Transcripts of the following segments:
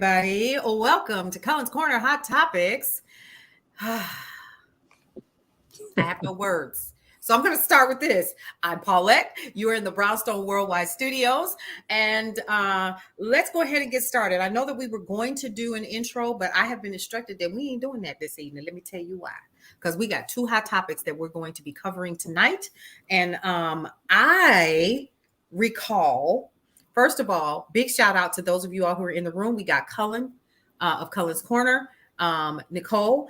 everybody. Welcome to Cullen's Corner Hot Topics. I have no words. So I'm going to start with this. I'm Paulette. You're in the Brownstone Worldwide Studios. And let's go ahead and get started. I know that we were going to do an intro, but I have been instructed that we ain't doing that this evening. Let me tell you why. Because we got two hot topics that we're going to be covering tonight. And I recall, first of all, big shout out to those of you all who are in the room. We got Cullen of Cullen's Corner. Nicole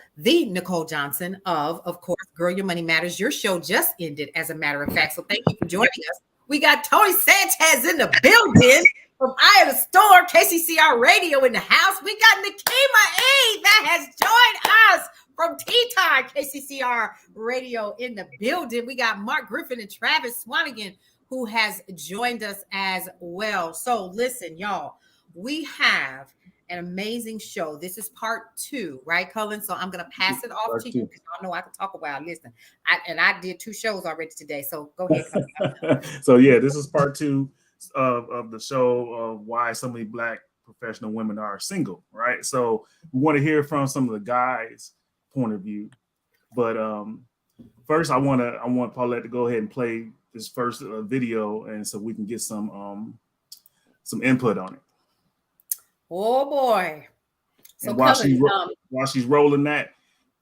Johnson of course, Girl, Your Money Matters. Your show just ended, as a matter of fact. So thank you for joining us. We got Tony Sanchez in the building from Eye of the Storm, KCCR Radio in the house. We got Nikema E that has joined us from Tea Time, KCCR Radio in the building. We got Mark Griffin and Travis Swanigan who has joined us as well. So listen, y'all, we have an amazing show. This is part 2, right, Cullen? So I'm going to pass it off to you because y'all know I can talk about. Listen, I did 2 shows already today, so go ahead. So yeah, this is part 2 of the show of why so many Black professional women are single, right? So we want to hear from some of the guys' point of view, but first I want Paulette to go ahead and play this first video, and so we can get some input on it. Oh boy! So while she's rolling that,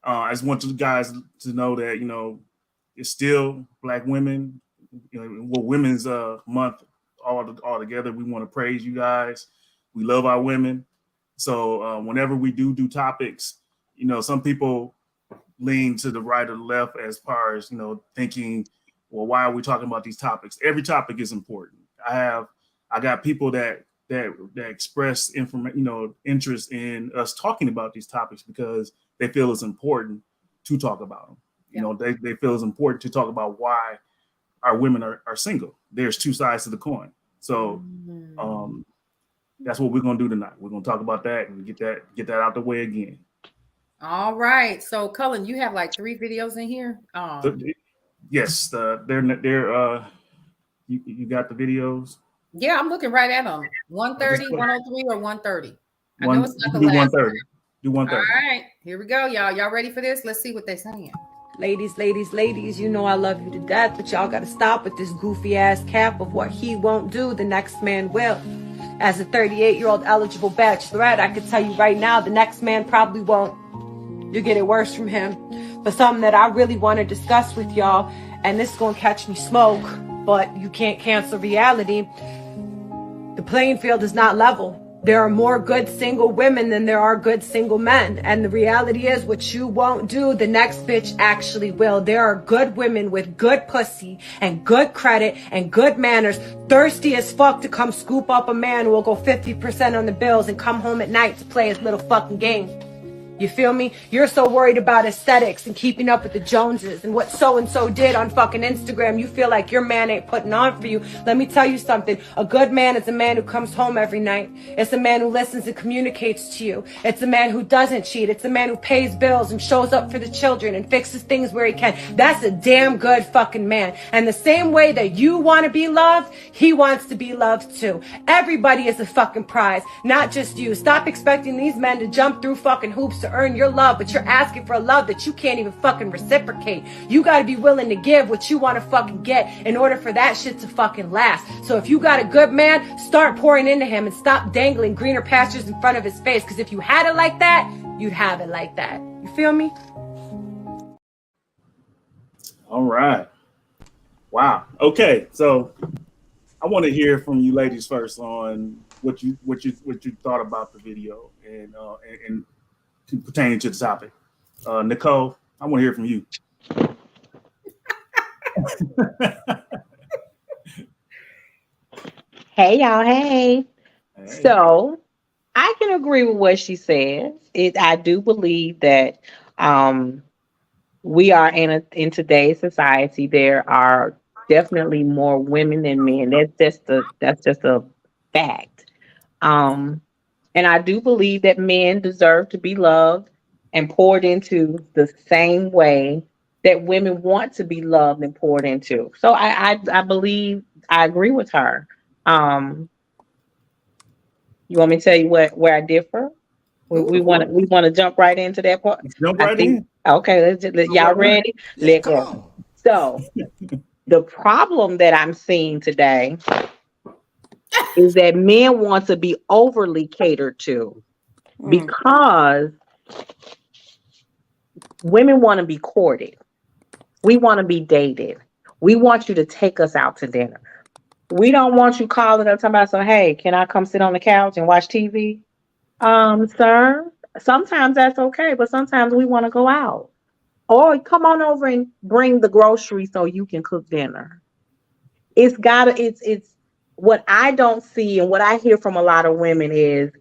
I just want you guys to know that it's still Black women, Women's Month all together. We want to praise you guys. We love our women. So whenever we do topics, some people lean to the right or the left as far as thinking, well, why are we talking about these topics? Every topic is important. I got people that express interest in us talking about these topics because they feel it's important to talk about them. Yeah. They feel it's important to talk about why our women are single. There's 2 sides to the coin. So that's what we're gonna do tonight. We're gonna talk about that and get that out the way again. All right. So Cullen, you have like 3 videos in here. Yes, you got the videos. Yeah, I'm looking right at them. 130, 103, or 130. I know it's not the do last 130. Do 130. All right, here we go, y'all. Y'all ready for this? Let's see what they're saying. Ladies, you know I love you to death, but y'all gotta stop with this goofy ass cap of what he won't do, the next man will. As a 38-year-old eligible bachelorette, I could tell you right now, the next man probably won't. You'll get it worse from him. But something that I really want to discuss with y'all, and this is gonna catch me smoke, but you can't cancel reality. The playing field is not level. There are more good single women than there are good single men. And the reality is, what you won't do, the next bitch actually will. There are good women with good pussy and good credit and good manners, thirsty as fuck to come scoop up a man who will go 50% on the bills and come home at night to play his little fucking game. You feel me? You're so worried about aesthetics and keeping up with the Joneses and what so-and-so did on fucking Instagram. You feel like your man ain't putting on for you. Let me tell you something. A good man is a man who comes home every night. It's a man who listens and communicates to you. It's a man who doesn't cheat. It's a man who pays bills and shows up for the children and fixes things where he can. That's a damn good fucking man. And the same way that you want to be loved, he wants to be loved too. Everybody is a fucking prize, not just you. Stop expecting these men to jump through fucking hoops to earn your love, but you're asking for a love that you can't even fucking reciprocate. You got to be willing to give what you want to fucking get in order for that shit to fucking last. So if you got a good man, start pouring into him and stop dangling greener pastures in front of his face, because if you had it like that, you'd have it like that. You feel me? All right. Wow. Okay, so I want to hear from you ladies first on what you thought about the video and pertaining to the topic. Nicole, I want to hear from you. Hey, y'all. Hey. So I can agree with what she says. I do believe that we are in today's society. There are definitely more women than men. That's just a fact. And I do believe that men deserve to be loved and poured into the same way that women want to be loved and poured into. So I believe, I agree with her. You want me to tell you where I differ? We Ooh. want to jump right into that part. Let's jump I right think in. okay. Y'all Right in. ready? Yeah, Let come go. on. So the problem that I'm seeing today is that men want to be overly catered to Mm. because women want to be courted. We want to be dated. We want you to take us out to dinner. We don't want you calling up talking about, so hey, can I come sit on the couch and watch TV? Sir, sometimes that's okay, but sometimes we want to go out. Or come on over and bring the groceries so you can cook dinner. It's what I don't see and what I hear from a lot of women is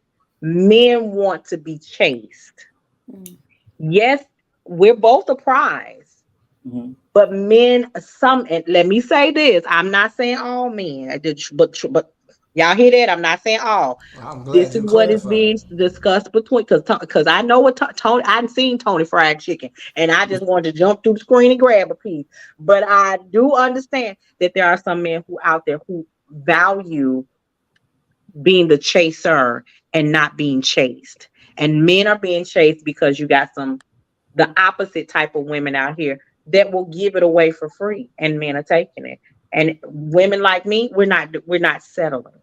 men want to be chased. Mm. Yes, we're both a prize. Mm-hmm. But men, some, and let me say this: I'm not saying all men, but y'all hear that? I'm not saying all. I'm This glad is you what is clarified. being discussed between because I know what Tony. I've seen Tony Fried Chicken, and I just wanted to jump through the screen and grab a piece. But I do understand that there are some men who out there who value being the chaser and not being chased. And men are being chased because you got some the opposite type of women out here that will give it away for free, and men are taking it. And women like me, we're not settling.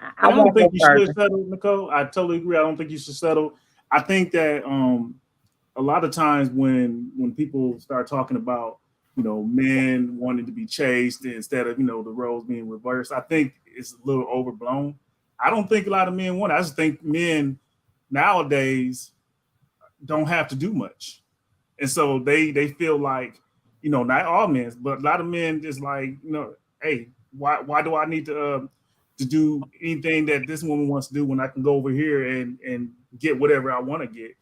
I Yeah, I don't want think no you should further. settle, Nicole. I totally agree. I don't think you should settle. I think that a lot of times when people start talking about men wanting to be chased instead of the roles being reversed, I think it's a little overblown. I don't think a lot of men want it. I just think men nowadays don't have to do much, and so they feel like not all men, but a lot of men just like hey, why do I need to do anything that this woman wants to do when I can go over here and get whatever I want to get.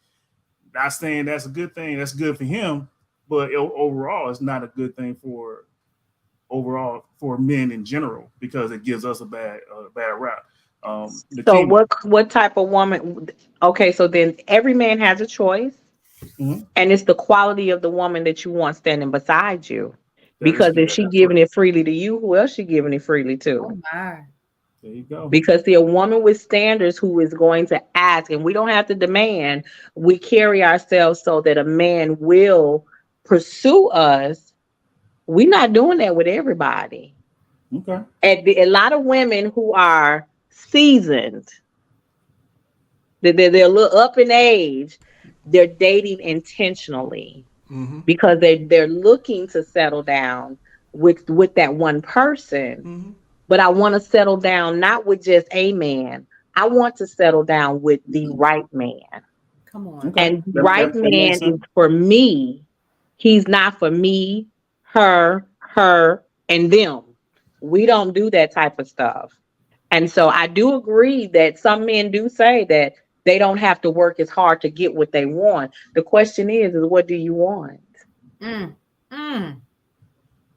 Not saying that's a good thing. That's good for him, but overall, it's not a good thing for overall for men in general because it gives us a bad rap. So Nakima. what type of woman? Okay, so then every man has a choice, Mhm. and it's the quality of the woman that you want standing beside you. That is Because if good. she giving it freely to you, who else she giving it freely Oh to? my. There you go. Because see, a woman with standards who is going to ask, and we don't have to demand, we carry ourselves so that a man will pursue us. We're not doing that with everybody. Okay. A lot of women who are seasoned, they're a little up in age, they're dating intentionally Mm-hmm. because they're looking to settle down with that one person. Mm-hmm. But I want to settle down not with just a man. I want to settle down with the right man. Come on. Okay. And the right That makes man is sense. for me. He's not for me, her, and them. We don't do that type of stuff. And so I do agree that some men do say that they don't have to work as hard to get what they want. The question is what do you want? Mm. Mm.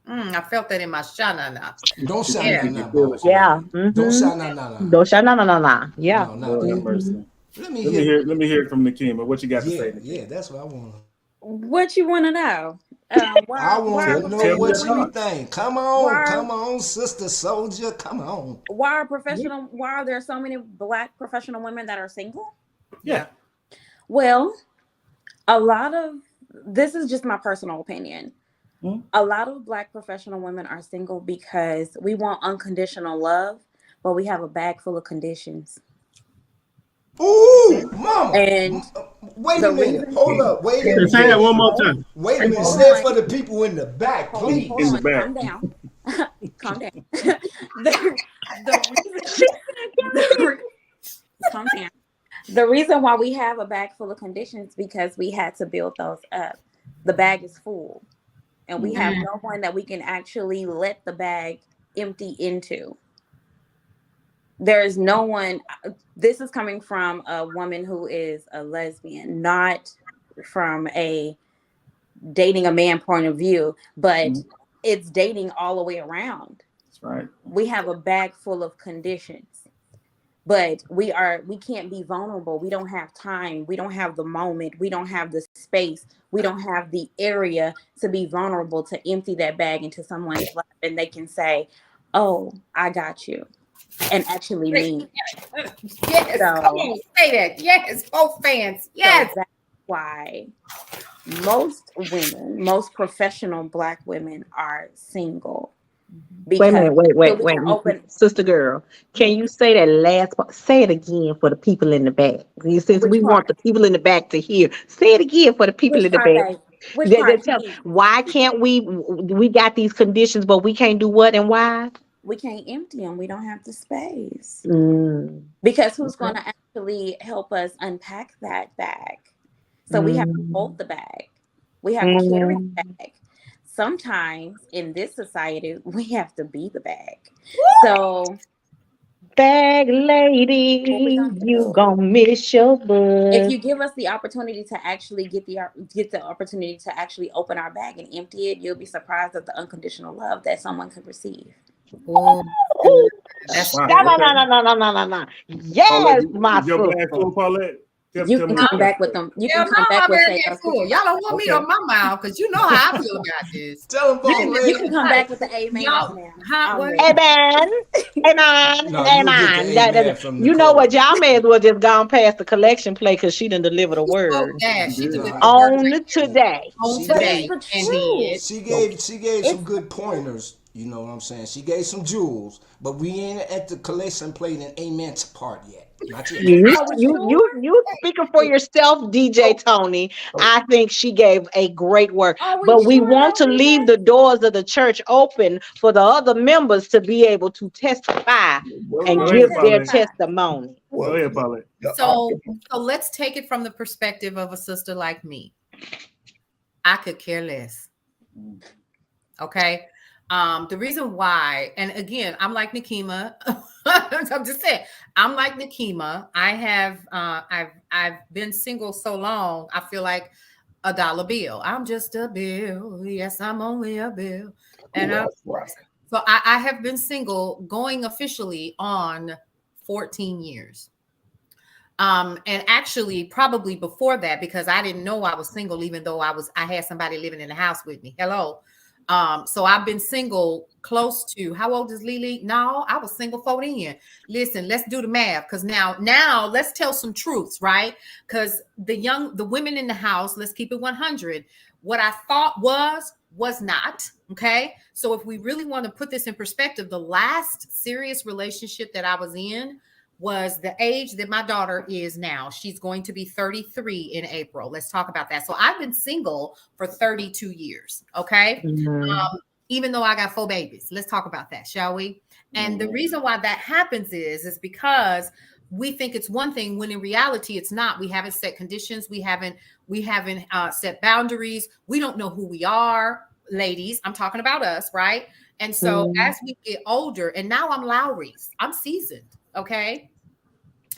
I felt that in my shana. Don't You shout Yeah. now, you can now, feel it. boss Yeah. lady. Don't Mm-hmm. shout now, now, now. No. Yeah. No, not Lord have that. mercy. Let me Let me hear. hear. Let me hear it from Nakima. What you got to say, Yeah, Nakima? yeah, that's what I want. What you want to know? I Why want are to know Tell me your what professional you women? thoughts. think. Why? Come on, sister soldier, come on. Why are professional? Why are there so many black professional women that are single? Yeah. Yeah. Well, a lot of this is just my personal opinion. Hmm? A lot of black professional women are single because we want unconditional love, but we have a bag full of conditions. Ooh, mama. And Wait a the minute. reason, Hold up. Wait a Say that minute. one more hold, time. Wait a minute. hold Say it on, for the people in the back, hold In the please. on, back. calm down, calm down. The reason, the, calm down. The reason why we have a bag full of conditions because we had to build those up. The bag is full, and we have Mhm. no one that we can actually let the bag empty into. There is no one. This is coming from a woman who is a lesbian, not from a dating a man point of view, but Mhm. it's dating all the way around. That's right. We have a bag full of conditions, but we can't be vulnerable. We don't have time, we don't have the moment, we don't have the space, we don't have the area to be vulnerable, to empty that bag into someone's lap and they can say, oh, I got you. and actually mean. Yes, So, come on, say that. Yes, both fans. Yes. So that's why most women, most professional Black women are single. Wait a Because minute, wait, you'll wait, be wait, open. sister girl. Can you say that last part? Say it again for the people in the back. Since Which we want part? the people in the back to hear, say it again for the people Which in the part, back. babe? Which part? Why can't we got these conditions, but we can't do what and why? We can't empty them. We don't have the space. Mm, Because who's okay. going to actually help us unpack that bag? So we have to Mm, hold the bag. We have to carry the mm. bag. Sometimes in this society, we have to be the bag. So Bag what we lady, gonna you do? gonna miss your If bus. you give us the opportunity to actually get the opportunity to actually open our bag and empty it, you'll be surprised at the unconditional love that someone could receive. Oh, Ooh, that's Wow. no, good. no, Okay. no, no, no, no, no, no, no. Paulette, Yes, my is your bag sister. full, Paulette? You Tell can me what come you got back to with say. them. You Hell can no, come my back with bag say ain't full. Y'all don't want me to Okay. open my mouth because you know how I feel about this. Tell him, you boss can lady. come back with the amens Y'all, now. huh? I'm What? ready. Amen. Amen. No, you'll get the Amen. amen from You know what? Nicole. Y'all may as well just gone past the collection play because she done delivered a She spoke word that. You She did. delivered Nah, the word on today. on she But it's gave today the and truth. did. she gave It's some the good truth. pointers. You know what I'm saying? She gave some jewels, but we ain't at the collection plate and amen part yet. Not yet. You, Are we you, you, sure? you speaking for yourself, DJ Tony. I think she gave a great work, Are we but we sure want though, to leave DJ? the doors of the church open for the other members to be able to testify Come and Go on and ahead, give their Paulette. testify. testimony. Go ahead, Paulette. So let's take it from the perspective of a sister like me. I could care less. Okay. The reason why, and again, I'm like Nikema. I'm just saying, I'm like Nikema. I've been single so long, I feel like a dollar bill. I'm just a bill. Yes, I'm only a bill. And I have been single going officially on 14 years. And actually probably before that, because I didn't know I was single, even though I had somebody living in the house with me. Hello. So I've been single close to, how old is Lily? No, I was single 14. Listen, let's do the math. Because now let's tell some truths, right? Because the women in the house, let's keep it 100. What I thought was not. Okay. So if we really want to put this in perspective, the last serious relationship that I was in was the age that my daughter is now. She's going to be 33 in April. Let's talk about that. So I've been single for 32 years. Okay. Mm, Even though I got 4 babies. Let's talk about that, shall we? And the reason why that happens is because we think it's one thing when in reality it's not. We haven't set conditions. We haven't set boundaries. We don't know who we are, ladies. I'm talking about us, right? And so mm, as we get older, and now I'm Lowry's, I'm seasoned. Okay.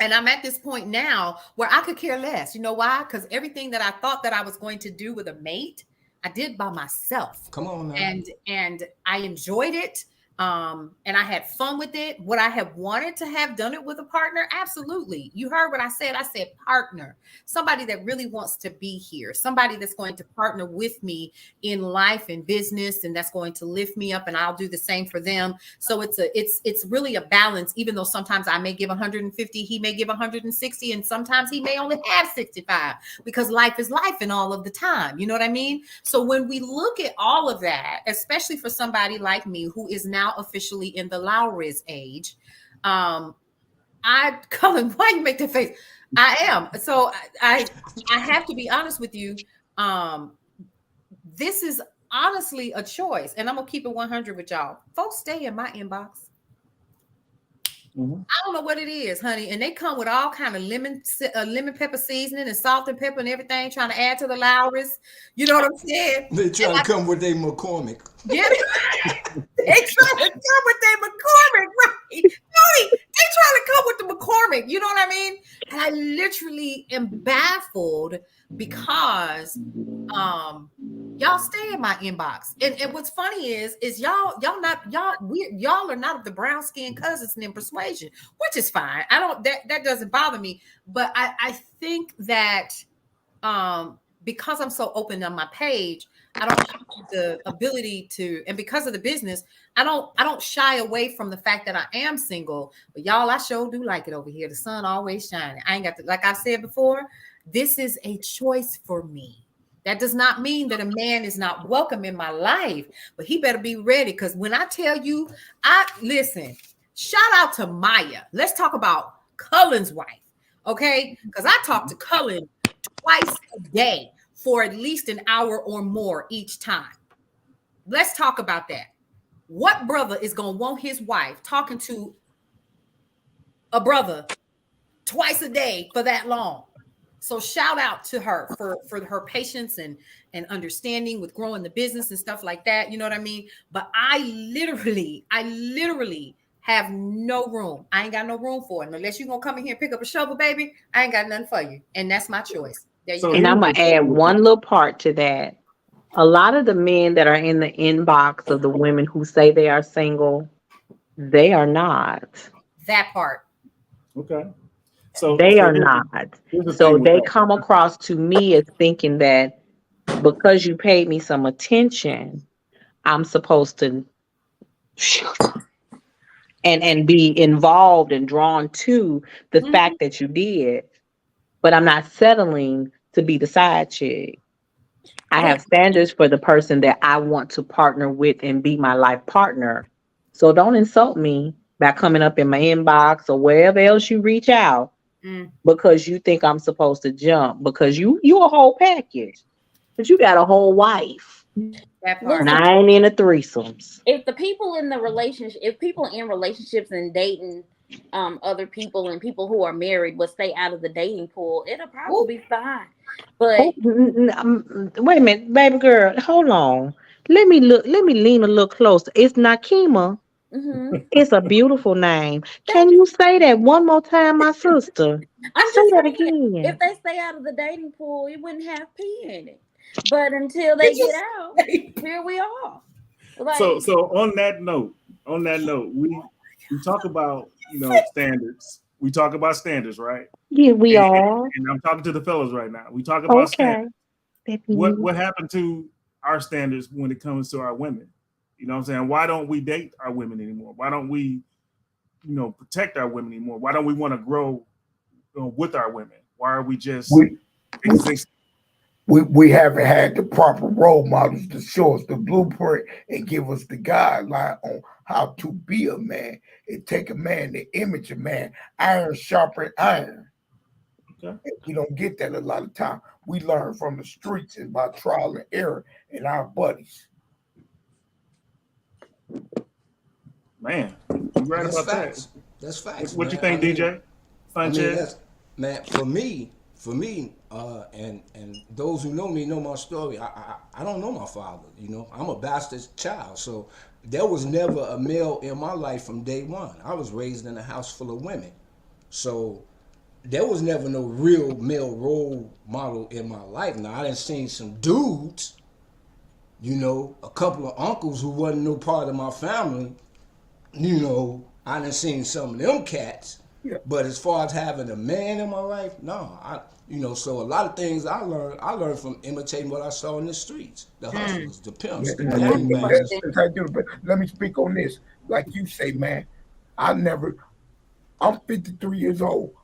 And I'm at this point now where I could care less. You know why? Because everything that I thought that I was going to do with a mate, I did by myself. Come on now. And I enjoyed it. And I had fun with it. Would I have wanted to have done it with a partner? Absolutely. You heard what I said. I said partner, somebody that really wants to be here, somebody that's going to partner with me in life and business, and that's going to lift me up, and I'll do the same for them. So it's really a balance, even though sometimes I may give 150, he may give 160, and sometimes he may only have 65 because life is life and all of the time. You know what I mean? So when we look at all of that, especially for somebody like me who is now officially in the Lowry's age, Cullen, why you make that face? I am. So I have to be honest with you. This is honestly a choice, and I'm gonna keep it 100 with y'all. Folks stay in my inbox. Mm-hmm. I don't know what it is, honey, and they come with all kind of lemon pepper seasoning and salt and pepper and everything, trying to add to the Lowry's. You know what I'm saying? They try to come with a McCormick. Yeah, they trying to come with their McCormick, right? Tony, they trying to come with the McCormick. You know what I mean? And I literally am baffled because y'all stay in my inbox. And what's funny is y'all are not of the brown skin cousins and in persuasion, which is fine. I don't that doesn't bother me. But I think that because I'm so open on my page, I don't have the ability to, and because of the business, I don't shy away from the fact that I am single. But y'all, I sure do like it over here. The sun always shining. I ain't got to, like I said before, this is a choice for me. That does not mean that a man is not welcome in my life, but he better be ready. Because when I tell you, I listen, shout out to Maya. Let's talk about Cullen's wife. Okay. Because I talked to Cullen twice a day for at least an hour or more each time. Let's talk about that. What brother is going to want his wife talking to a brother twice a day for that long? So shout out to her for her patience and understanding with growing the business and stuff like that. You know what I mean? But I literally have no room. I ain't got no room for it. And unless you're gonna come in here and pick up a shovel, baby, I ain't got nothing for you. And that's my choice. There you So go. And I'm here's gonna the add thing with that. one little part to that. A lot of the men that are in the inbox of the women who say they are single, they are not. That part. Okay. So They so are not. here's the So thing with they that. come across to me as thinking that because you paid me some attention, I'm supposed to and be involved and drawn to the Mhm. fact that you did, but I'm not settling to be the side chick. I But have standards for the person that I want to partner with and be my life partner. So don't insult me by coming up in my inbox or wherever else you reach out Mm, because you think I'm supposed to jump because you a whole package. But you got a whole wife. that And part. listen, I ain't into threesomes. if the people in the relationship, if people in relationships and dating other people and people who are married would stay out of the dating pool, it'll Ooh, probably be fine. But Oh, wait a minute, baby girl. Hold on. Let me look. Let me lean a little closer. It's Nakima. mhm, It's a beautiful name. Can thank you you. say that one more time, my sister? I'm Say just that saying, if again. they stay out of the dating pool, it wouldn't have pee in it. But until they did you get out, say? here we are. Like, So on that note, we talk about, standards. We talk about standards, right? Yeah, we And, are. and I'm talking to the fellas right now. We talk about standards. Okay. What Baby. what happened to our standards when it comes to our women? You know what I'm saying? Why don't we date our women anymore? Why don't we, protect our women anymore? Why don't we want to grow, with our women? Why are we just We existing? we haven't had the proper role models to show us the blueprint and give us the guideline on how to be a man. It take a man to image a man. Iron sharpen iron. Okay. We don't get that a lot of time. We learn from the streets and by trial and error and our buddies. Man, you right That's about that. facts. That's What, facts, what you man. I think, mean, DJ Sanchez? that's man for me, and those who know me know my story. I don't know my father. I'm a bastard child, so there was never a male in my life from day one. I was raised in a house full of women, so there was never no real male role model in my life. Now I done seen some dudes, a couple of uncles who wasn't no part of my family. I done seen some of them cats. Yeah. But as far as having a man in my life, no. So a lot of things I learned from imitating what I saw in the streets. The Mm, hustlers, the pimps, Yeah, the I have gang a bangers. question. that's how I do it. But let me speak on this. Like you say, man, I never. I'm 53 years old.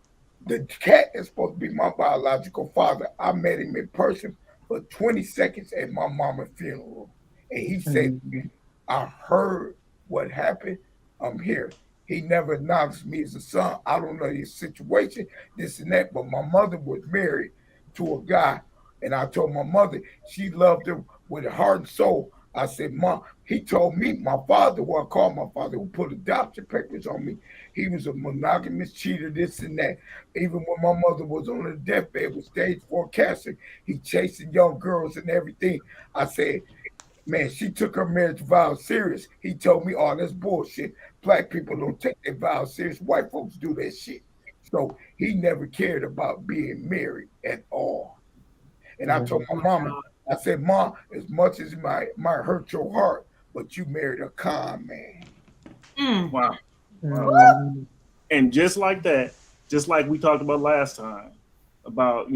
The cat is supposed to be my biological father. I met him in person for 20 seconds at my mama's funeral. And he said, Mhm. I heard what happened. I'm here. He never acknowledged me as a son. I don't know his situation, this and that, but my mother was married to a guy. And I told my mother she loved him with her heart and soul. I said, Mom, he told me, my father, who I called my father, who put adoption papers on me, he was a monogamous cheater, this and that. Even when my mother was on her deathbed with stage 4 cancer, he chasing young girls and everything. I said, man, she took her marriage vows serious. He told me, oh, that's bullshit. Black people don't take their vows serious. White folks do that shit. So he never cared about being married at all. And I told my mama, I said, Mom, as much as it might hurt your heart, but you married a con man. mm. Wow. Wow. Mhm. And just like that, just like we talked about last time about,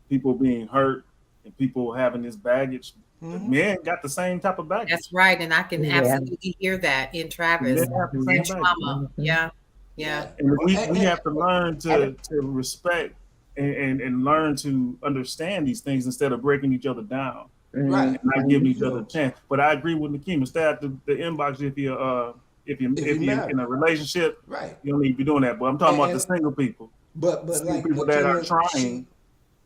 people being hurt, and people having this baggage. Men got the same type of baggage. That's right. And I can Yeah. absolutely hear that in Travis. Men have the That same baggage. trauma. Yeah. Yeah. And we have to learn to respect and learn to understand these things instead of breaking each other down. Right. And not giving each other a chance. But I agree with Nakeem. Stay out the inbox if you're in a relationship. Right. You don't need to be doing that. But I'm talking about the single people. But like people that are trying,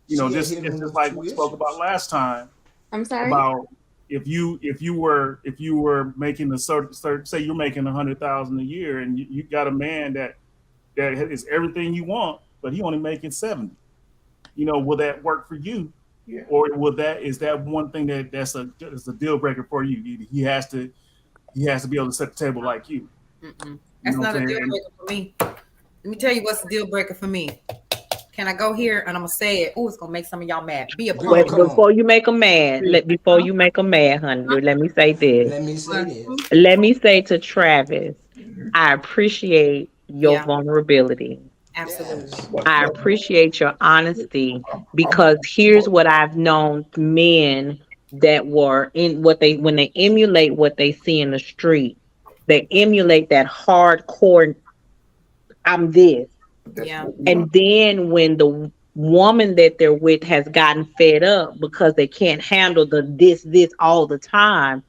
just it's just like we spoke about last time. I'm sorry. About if you were making a certain say you're making 100,000 a year and you got a man that is everything you want, but he only making 70. Will that work for you? Yeah. Or is that one thing that's a deal breaker for you? He has to be able to set the table like you. That's not a deal breaker for me. Let me tell you what's the deal breaker for me. Can I go here and I'm gonna say it? Oh, it's gonna make some of y'all mad. Be a Wait, before you make them mad, honey, let me say this. Let me say to Travis, I appreciate your vulnerability. Absolutely. I appreciate your honesty, because here's what I've known men that were in when they emulate what they see in the street, they emulate that hardcore, I'm this. Yeah. And then when the woman that they're with has gotten fed up because they can't handle the this all the time,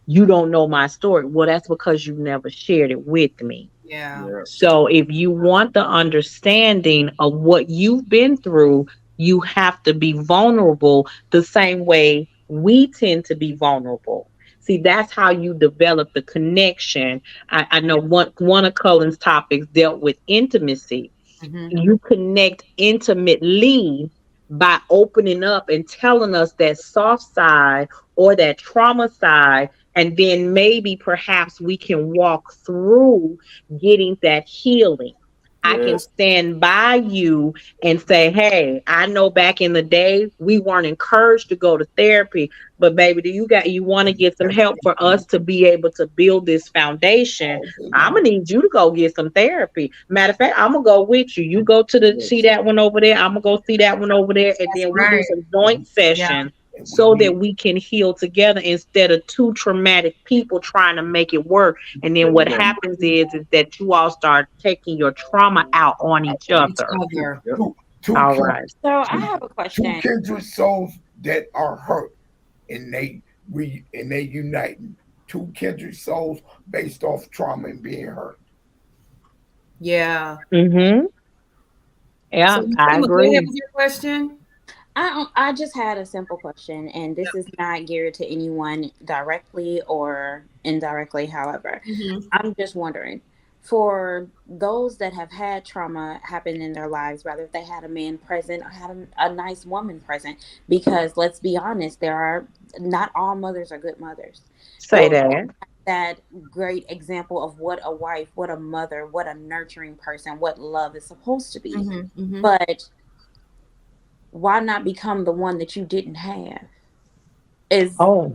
you don't know my story. Well, that's because you never shared it with me. Yeah. So if you want the understanding of what you've been through, you have to be vulnerable the same way we tend to be vulnerable. See, that's how you develop the connection. I know one of Cullen's topics dealt with intimacy. You connect intimately by opening up and telling us that soft side or that trauma side, and then maybe perhaps we can walk through getting that healing. I can stand by you and say, hey, I know back in the day we weren't encouraged to go to therapy, but baby, you want to get some help for us to be able to build this foundation? I'm gonna need you to go get some therapy. Matter of fact, I'm gonna go with you. You go to see that one over there. I'm gonna go see that one over there, and then we do some joint sessions. So that we can heal together instead of two traumatic people trying to make it work. And then what happens is that you all start taking your trauma out on each other. All right. So I have a question. Two kindred souls that are hurt, and they uniting. Two kindred souls based off trauma and being hurt. Yeah. Yeah, So I agree. Go ahead with your question. I just had a simple question, and this is not geared to anyone directly or indirectly. However, I'm just wondering, for those that have had trauma happen in their lives, whether if they had a man present or had a nice woman present, because let's be honest, not all mothers are good mothers. Say that. That great example of what a wife, what a mother, what a nurturing person, what love is supposed to be. But why not become the one that you didn't have? If the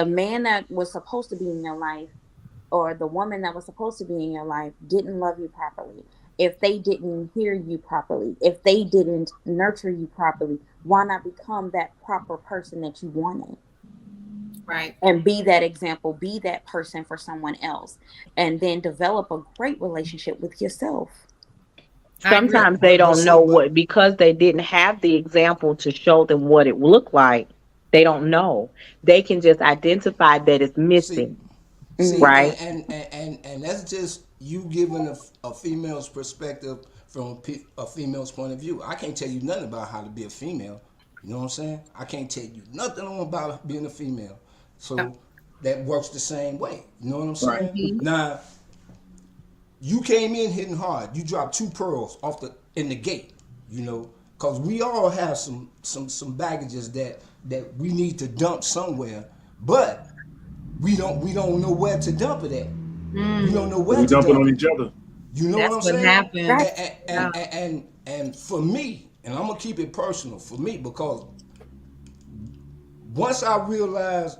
man that was supposed to be in your life or the woman that was supposed to be in your life didn't love you properly, if they didn't hear you properly, if they didn't nurture you properly, why not become that proper person that you wanted? Right. And be that example, be that person for someone else, and then develop a great relationship with yourself. Sometimes they don't know because they didn't have the example to show them what it looked like. They don't know. They can just identify that it's missing. Right. And that's just you giving a female's perspective from a female's point of view. I can't tell you nothing about how to be a female. You know what I'm saying? I can't tell you nothing about being a female. So that works the same way. You know what I'm saying? Now, you came in hitting hard. You dropped 2 pearls in the gate, because we all have some baggages that we need to dump somewhere, but we don't know where to dump it at. We don't know where to dump it on each other. You know That's what I'm saying? Happened. And for me, and I'm gonna keep it personal for me, because once I realized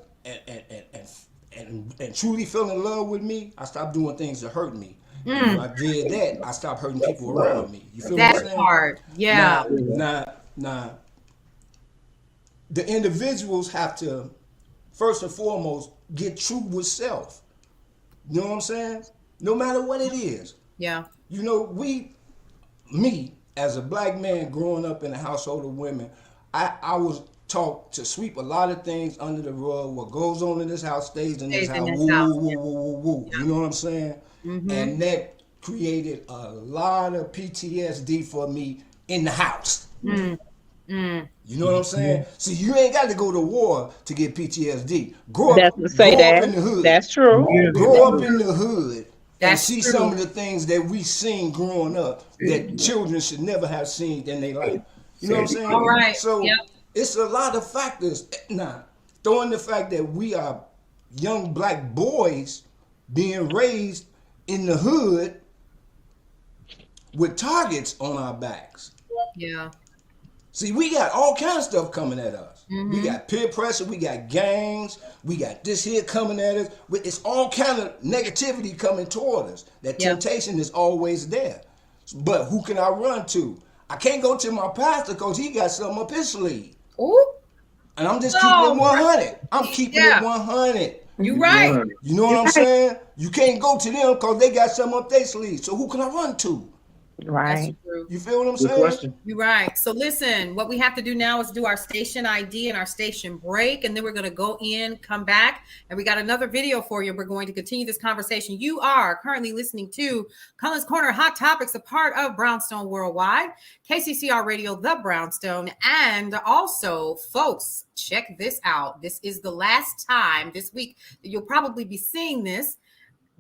and truly fell in love with me, I stopped doing things that hurt me. And when I did that, I stopped hurting people around me. You feel what I'm saying? That's hard. Yeah. Now, the individuals have to, first and foremost, get true with self. You know what I'm saying? No matter what it is. Yeah. You know, me, as a black man growing up in a household of women, I was taught to sweep a lot of things under the rug. What goes on in this house stays in this Stays in house. this Woo, house. woo, woo, woo, woo, woo. You know what I'm saying? And that created a lot of PTSD for me in the house. You know what I'm saying? See, you ain't got to go to war to get PTSD. Grow up in the hood. That's true. Grow up in the hood and That's see true. some of the things that we seen growing up that children should never have seen in their life. You know what I'm saying? All right. So Yep. it's a lot of factors. Now, throwing the fact that we are young black boys being raised in the hood with targets on our backs. Yeah. See, we got all kinds of stuff coming at us. We got peer pressure, we got gangs, we got this here coming at us. It's all kind of negativity coming toward us. That temptation is always there. But who can I run to? I can't go to my pastor because he got something up his sleeve. Ooh. And I'm just keeping it 100. I'm keeping it 100. You right. You know what I'm saying? You can't go to them because they got something up their sleeve. So who can I run to? Right. You feel what I'm Good saying? question. You're right. So listen, what we have to do now is do our station ID and our station break, and then we're going to go in, come back, and we got another video for you. We're going to continue this conversation. You are currently listening to Cullen's Corner Hot Topics, a part of Brownstone Worldwide, KCCR Radio, The Brownstone, and also, folks, check this out. This is the last time this week that you'll probably be seeing this.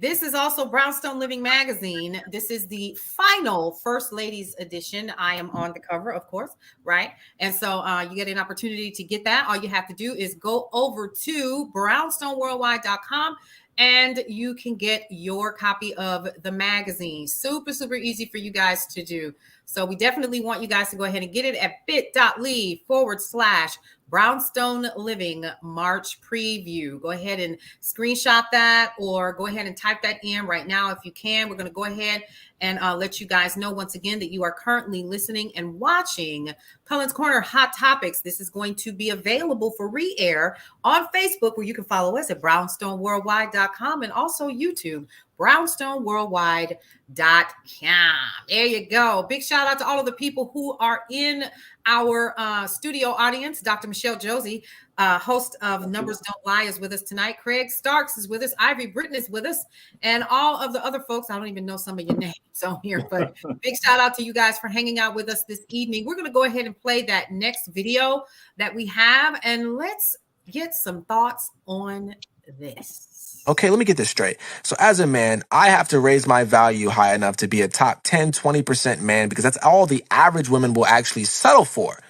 This is also Brownstone Living Magazine. This is the final First Ladies edition. I am on the cover, of course, right? And so you get an opportunity to get that. All you have to do is go over to brownstoneworldwide.com and you can get your copy of the magazine. Super, super easy for you guys to do. So we definitely want you guys to go ahead and get it at bit.ly/Brownstone Living March Preview. Go ahead and screenshot that or go ahead and type that in right now if you can. We're going to go ahead and let you guys know once again that you are currently listening and watching Cullen's Corner Hot Topics. This is going to be available for re-air on Facebook, where you can follow us at brownstoneworldwide.com, and also YouTube, brownstoneworldwide.com. There you go. Big shout out to all of the people who are in our studio audience. Dr. Michelle Josie, host of Numbers Don't Lie, is with us tonight. Craig Starks is with us. Ivy Britton is with us. And all of the other folks, I don't even know some of your names on here, but big shout out to you guys for hanging out with us this evening. We're going to go ahead and play that next video that we have, and let's get some thoughts on this. Okay, let me get this straight. So as a man, I have to raise my value high enough to be a top 10, 20% man, because that's all the average women will actually settle for.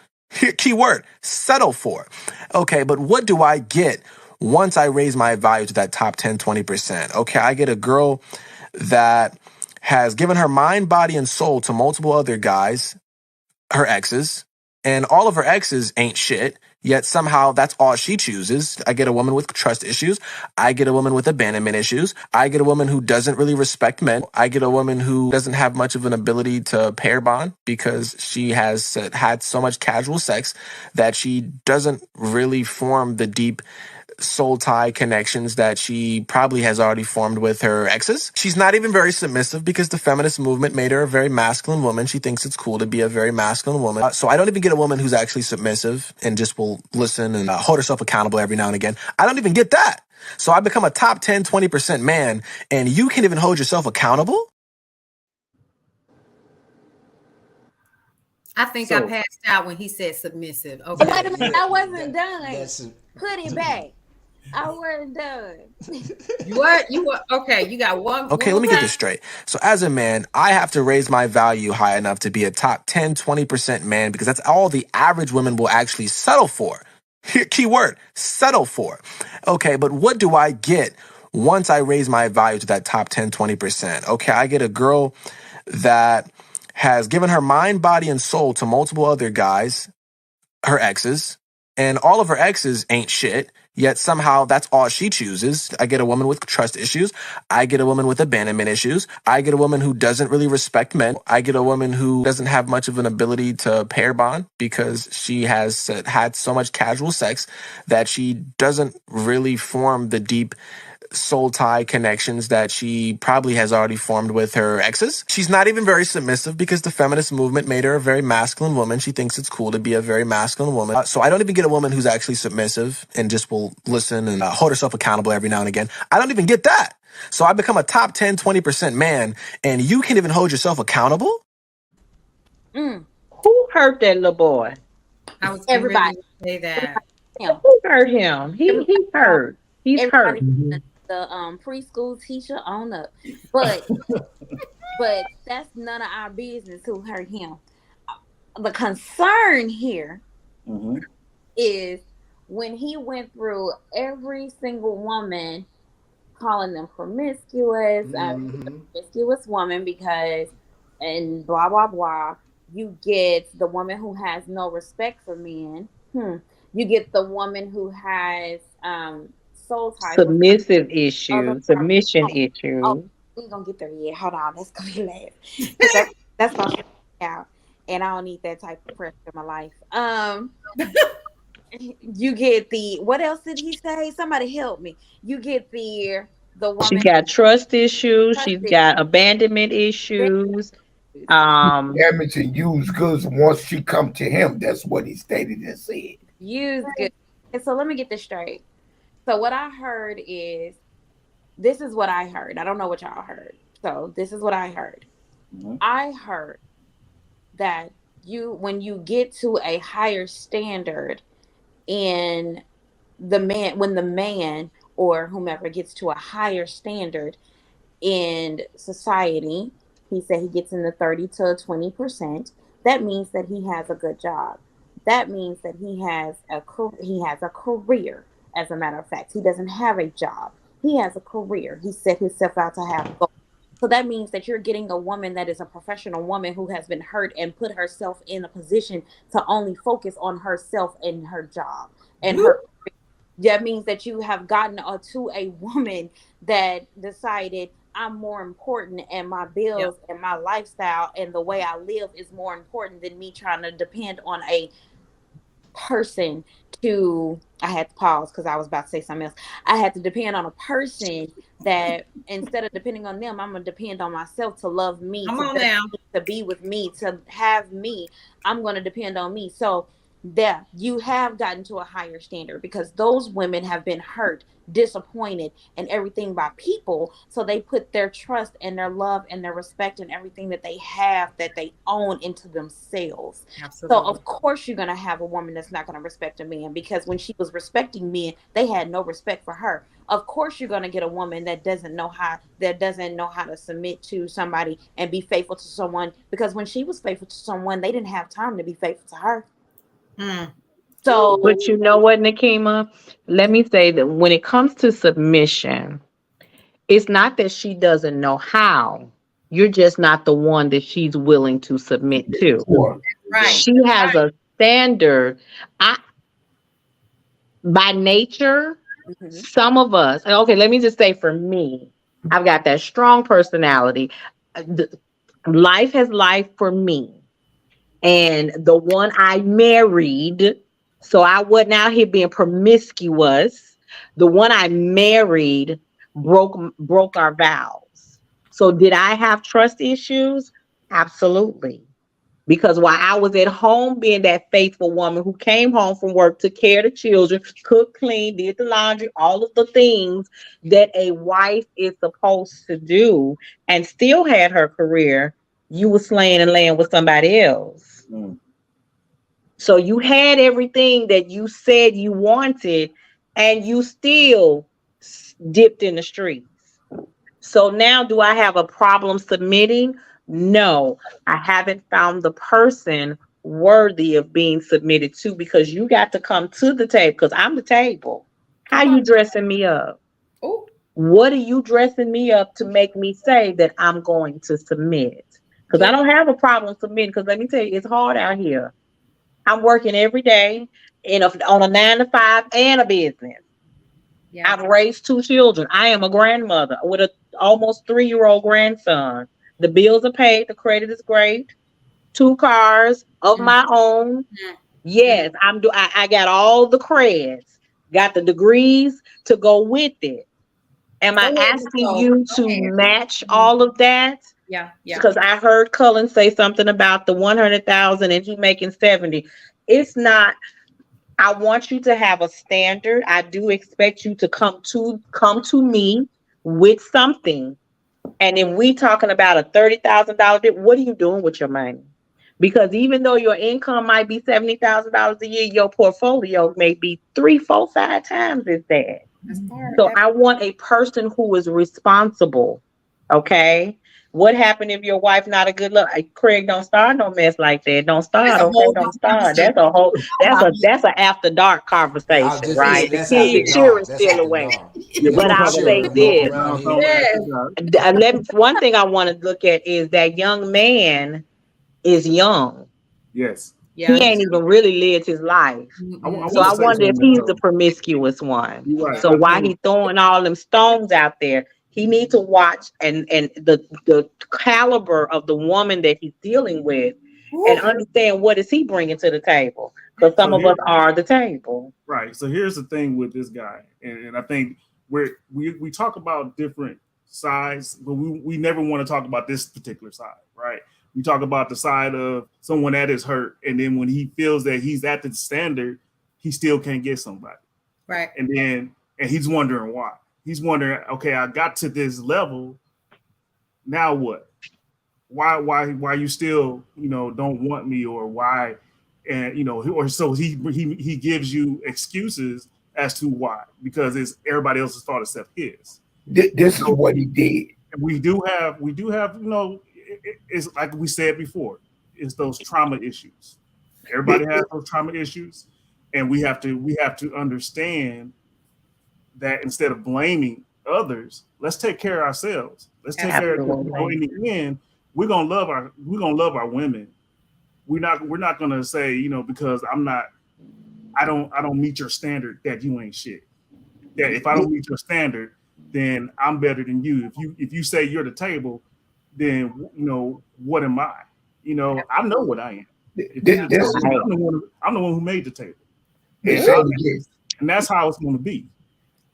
Key word, settle for. Okay, but what do I get once I raise my value to that top 10, 20%? Okay, I get a girl that has given her mind, body, and soul to multiple other guys, her exes, and all of her exes ain't shit. Yet somehow that's all she chooses. I get a woman with trust issues. I get a woman with abandonment issues. I get a woman who doesn't really respect men. I get a woman who doesn't have much of an ability to pair bond because she has had so much casual sex that she doesn't really form the deep soul tie connections that she probably has already formed with her exes. She's not even very submissive because the feminist movement made her a very masculine woman. She thinks it's cool to be a very masculine woman. So I don't even get a woman who's actually submissive and just will listen and hold herself accountable every now and again. I don't even get that. So I become a top 10, 20% man, and you can't even hold yourself accountable? I think I passed out when he said submissive. Okay. Wait a minute, I wasn't done. Put it back. I wasn't done. You were okay. You got one. Okay, let me get this straight. So as a man, I have to raise my value high enough to be a top 10, 20% man, because that's all the average women will actually settle for. Key word, settle for. Okay, but what do I get once I raise my value to that top 10, 20%? Okay, I get a girl that has given her mind, body, and soul to multiple other guys, her exes, and all of her exes ain't shit. Yet somehow that's all she chooses. I get a woman with trust issues. I get a woman with abandonment issues. I get a woman who doesn't really respect men. I get a woman who doesn't have much of an ability to pair bond because she has had so much casual sex that she doesn't really form the deep soul tie connections that she probably has already formed with her exes. She's not even very submissive because the feminist movement made her a very masculine woman. She thinks it's cool to be a very masculine woman. So I don't even get a woman who's actually submissive and just will listen and hold herself accountable every now and again. I don't even get that. So I become a top 10, 20% man, and you can't even hold yourself accountable? Who hurt that little boy? I was getting ready Everybody. to say that. Him. Who hurt him? He's hurt. He's hurt. Everybody. The preschool teacher on up, but that's none of our business who hurt him. The concern here is when he went through every single woman, calling them promiscuous, promiscuous woman because, and blah blah blah. You get the woman who has no respect for men. You get the woman who has soul ties. Submissive issues, submission issues. We ain't gonna get there yet. Hold on, let's go be last. That's gonna stress me out, and I don't need that type of pressure in my life. You get the what else did he say? Somebody help me. You get the woman. She's got trust issues. She's got abandonment issues. Damage and used goods once she come to him. That's what he stated and said. Used goods. And so let me get this straight. So what I heard is, this is what I heard. I don't know what y'all heard. So this is what I heard. I heard that when you get to a higher standard in when the man or whomever gets to a higher standard in society, he said he gets in the 30 to 20%. That means that he has a good job. That means that he has a career. As a matter of fact, he doesn't have a job. He has a career. He set himself out to have goals. So that means that you're getting a woman that is a professional woman who has been hurt and put herself in a position to only focus on herself and her job and her. That means that you have gotten to a woman that decided I'm more important, and my bills and my lifestyle and the way I live is more important than me trying to depend on a person to. I had to pause because I was about to say something else. I had to depend on a person that instead of depending on them, I'm gonna depend on myself to love me, to be with me, to have me. I'm gonna depend on me. So that you have gotten to a higher standard because those women have been hurt, disappointed, and everything by people. So they put their trust and their love and their respect and everything that they have, that they own, into themselves. Absolutely. So of course you're going to have a woman that's not going to respect a man, because when she was respecting men, they had no respect for her. Of course you're going to get a woman that doesn't know how to submit to somebody and be faithful to someone, because when she was faithful to someone, they didn't have time to be faithful to her. So, but you know what, Nakima? Let me say that when it comes to submission, it's not that she doesn't know how. You're just not the one that she's willing to submit to. Right. She has a standard. By nature, some of us, okay, let me just say for me, I've got that strong personality. Life has life for me. And the one I married, so I wasn't out here being promiscuous. The one I married broke our vows. So did I have trust issues? Absolutely. Because while I was at home being that faithful woman who came home from work, took care of the children, cooked, cleaned, did the laundry, all of the things that a wife is supposed to do, and still had her career, you were slaying and laying with somebody else. So you had everything that you said you wanted, and you still dipped in the streets. So now, do I have a problem submitting? No, I haven't found the person worthy of being submitted to, because you got to come to the table, because I'm the table. How you dressing me up? Ooh. What are you dressing me up to make me say that I'm going to submit? Because I don't have a problem submitting, because let me tell you, it's hard out here. I'm working every day. on a 9 to 5 and a business. Yeah. I've raised 2 children. I am a grandmother with a almost 3-year-old grandson. The bills are paid. The credit is great. 2 cars of my own. Yes, I got all the creds, got the degrees to go with it. Am Go I ahead, Ms. asking Cole. you Go to ahead. match all of that? Yeah. Because I heard Cullen say something about the 100,000 and he making 70. It's not. I want you to have a standard. I do expect you to come to me with something. And if we talking about a $30,000 bit, what are you doing with your money? Because even though your income might be $70,000 a year, your portfolio may be 3, 4, 5 times as that. So I want a person who is responsible. Okay. What happened if your wife not a good look? Craig, don't start no mess like that. Don't start. Okay, don't start. That's a after dark Yeah, I was conversation, just gonna right? say The that's kid, after the children dark. That's still after awake. dark. Yeah, we're But gonna I'll talk about say Children that walk this. around now. here. One thing I want to look at is that young man is young. Yes. Yeah. He ain't even really lived his life. I So want I to say wonder if something he's though. the promiscuous one. You're right. So why he throwing all them stones out there? He needs to watch and the caliber of the woman that he's dealing with and understand what is he bringing to the table. Because some of us are the table. Right. So here's the thing with this guy, and I think we talk about different sides, but we never want to talk about this particular side, right? We talk about the side of someone that is hurt, and then when he feels that he's at the standard, he still can't get somebody. Right. And he's wondering why. He's wondering, okay, I got to this level. Now what? Why you still, don't want me, or why? And or so he gives you excuses as to why, because it's everybody else's fault except his. This is what he did. We do have, it's like we said before, it's those trauma issues. Everybody has those trauma issues, and we have to understand that instead of blaming others, let's take care of ourselves. Let's take care of, in the end, we're gonna love our women. We're not gonna say, because I don't meet your standard, that you ain't shit. That if I don't meet your standard, then I'm better than you. If you say you're the table, then what am I? I know what I am. I'm the one who made the table. And that's how it's going to be.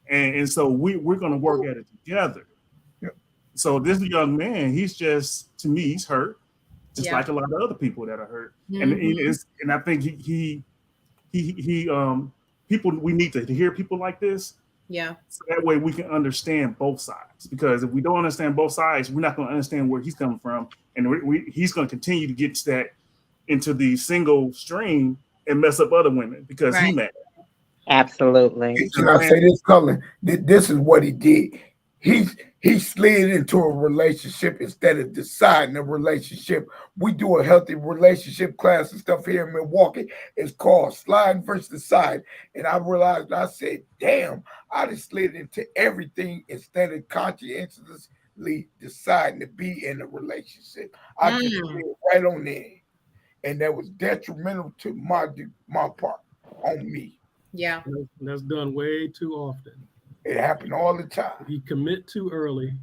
And so we're going to work at it together. So this young man, to me, he's hurt, just like a lot of other people that are hurt. And I think he people, we need to hear people like this. Yeah. So that way we can understand both sides. Because if we don't understand both sides, we're not going to understand where he's coming from, and he's going to continue to get that into the single stream and mess up other women because he mad. Absolutely. Can I say this, Cullen? This is what he did. He slid into a relationship instead of deciding a relationship. We do a healthy relationship class and stuff here in Milwaukee. It's called Sliding versus Decide. And I realized, I said, damn, I just slid into everything instead of conscientiously deciding to be in a relationship. I just slid right on there. And that was detrimental to my part on me. Yeah. That's done way too often. It happened all the time. You commit too early.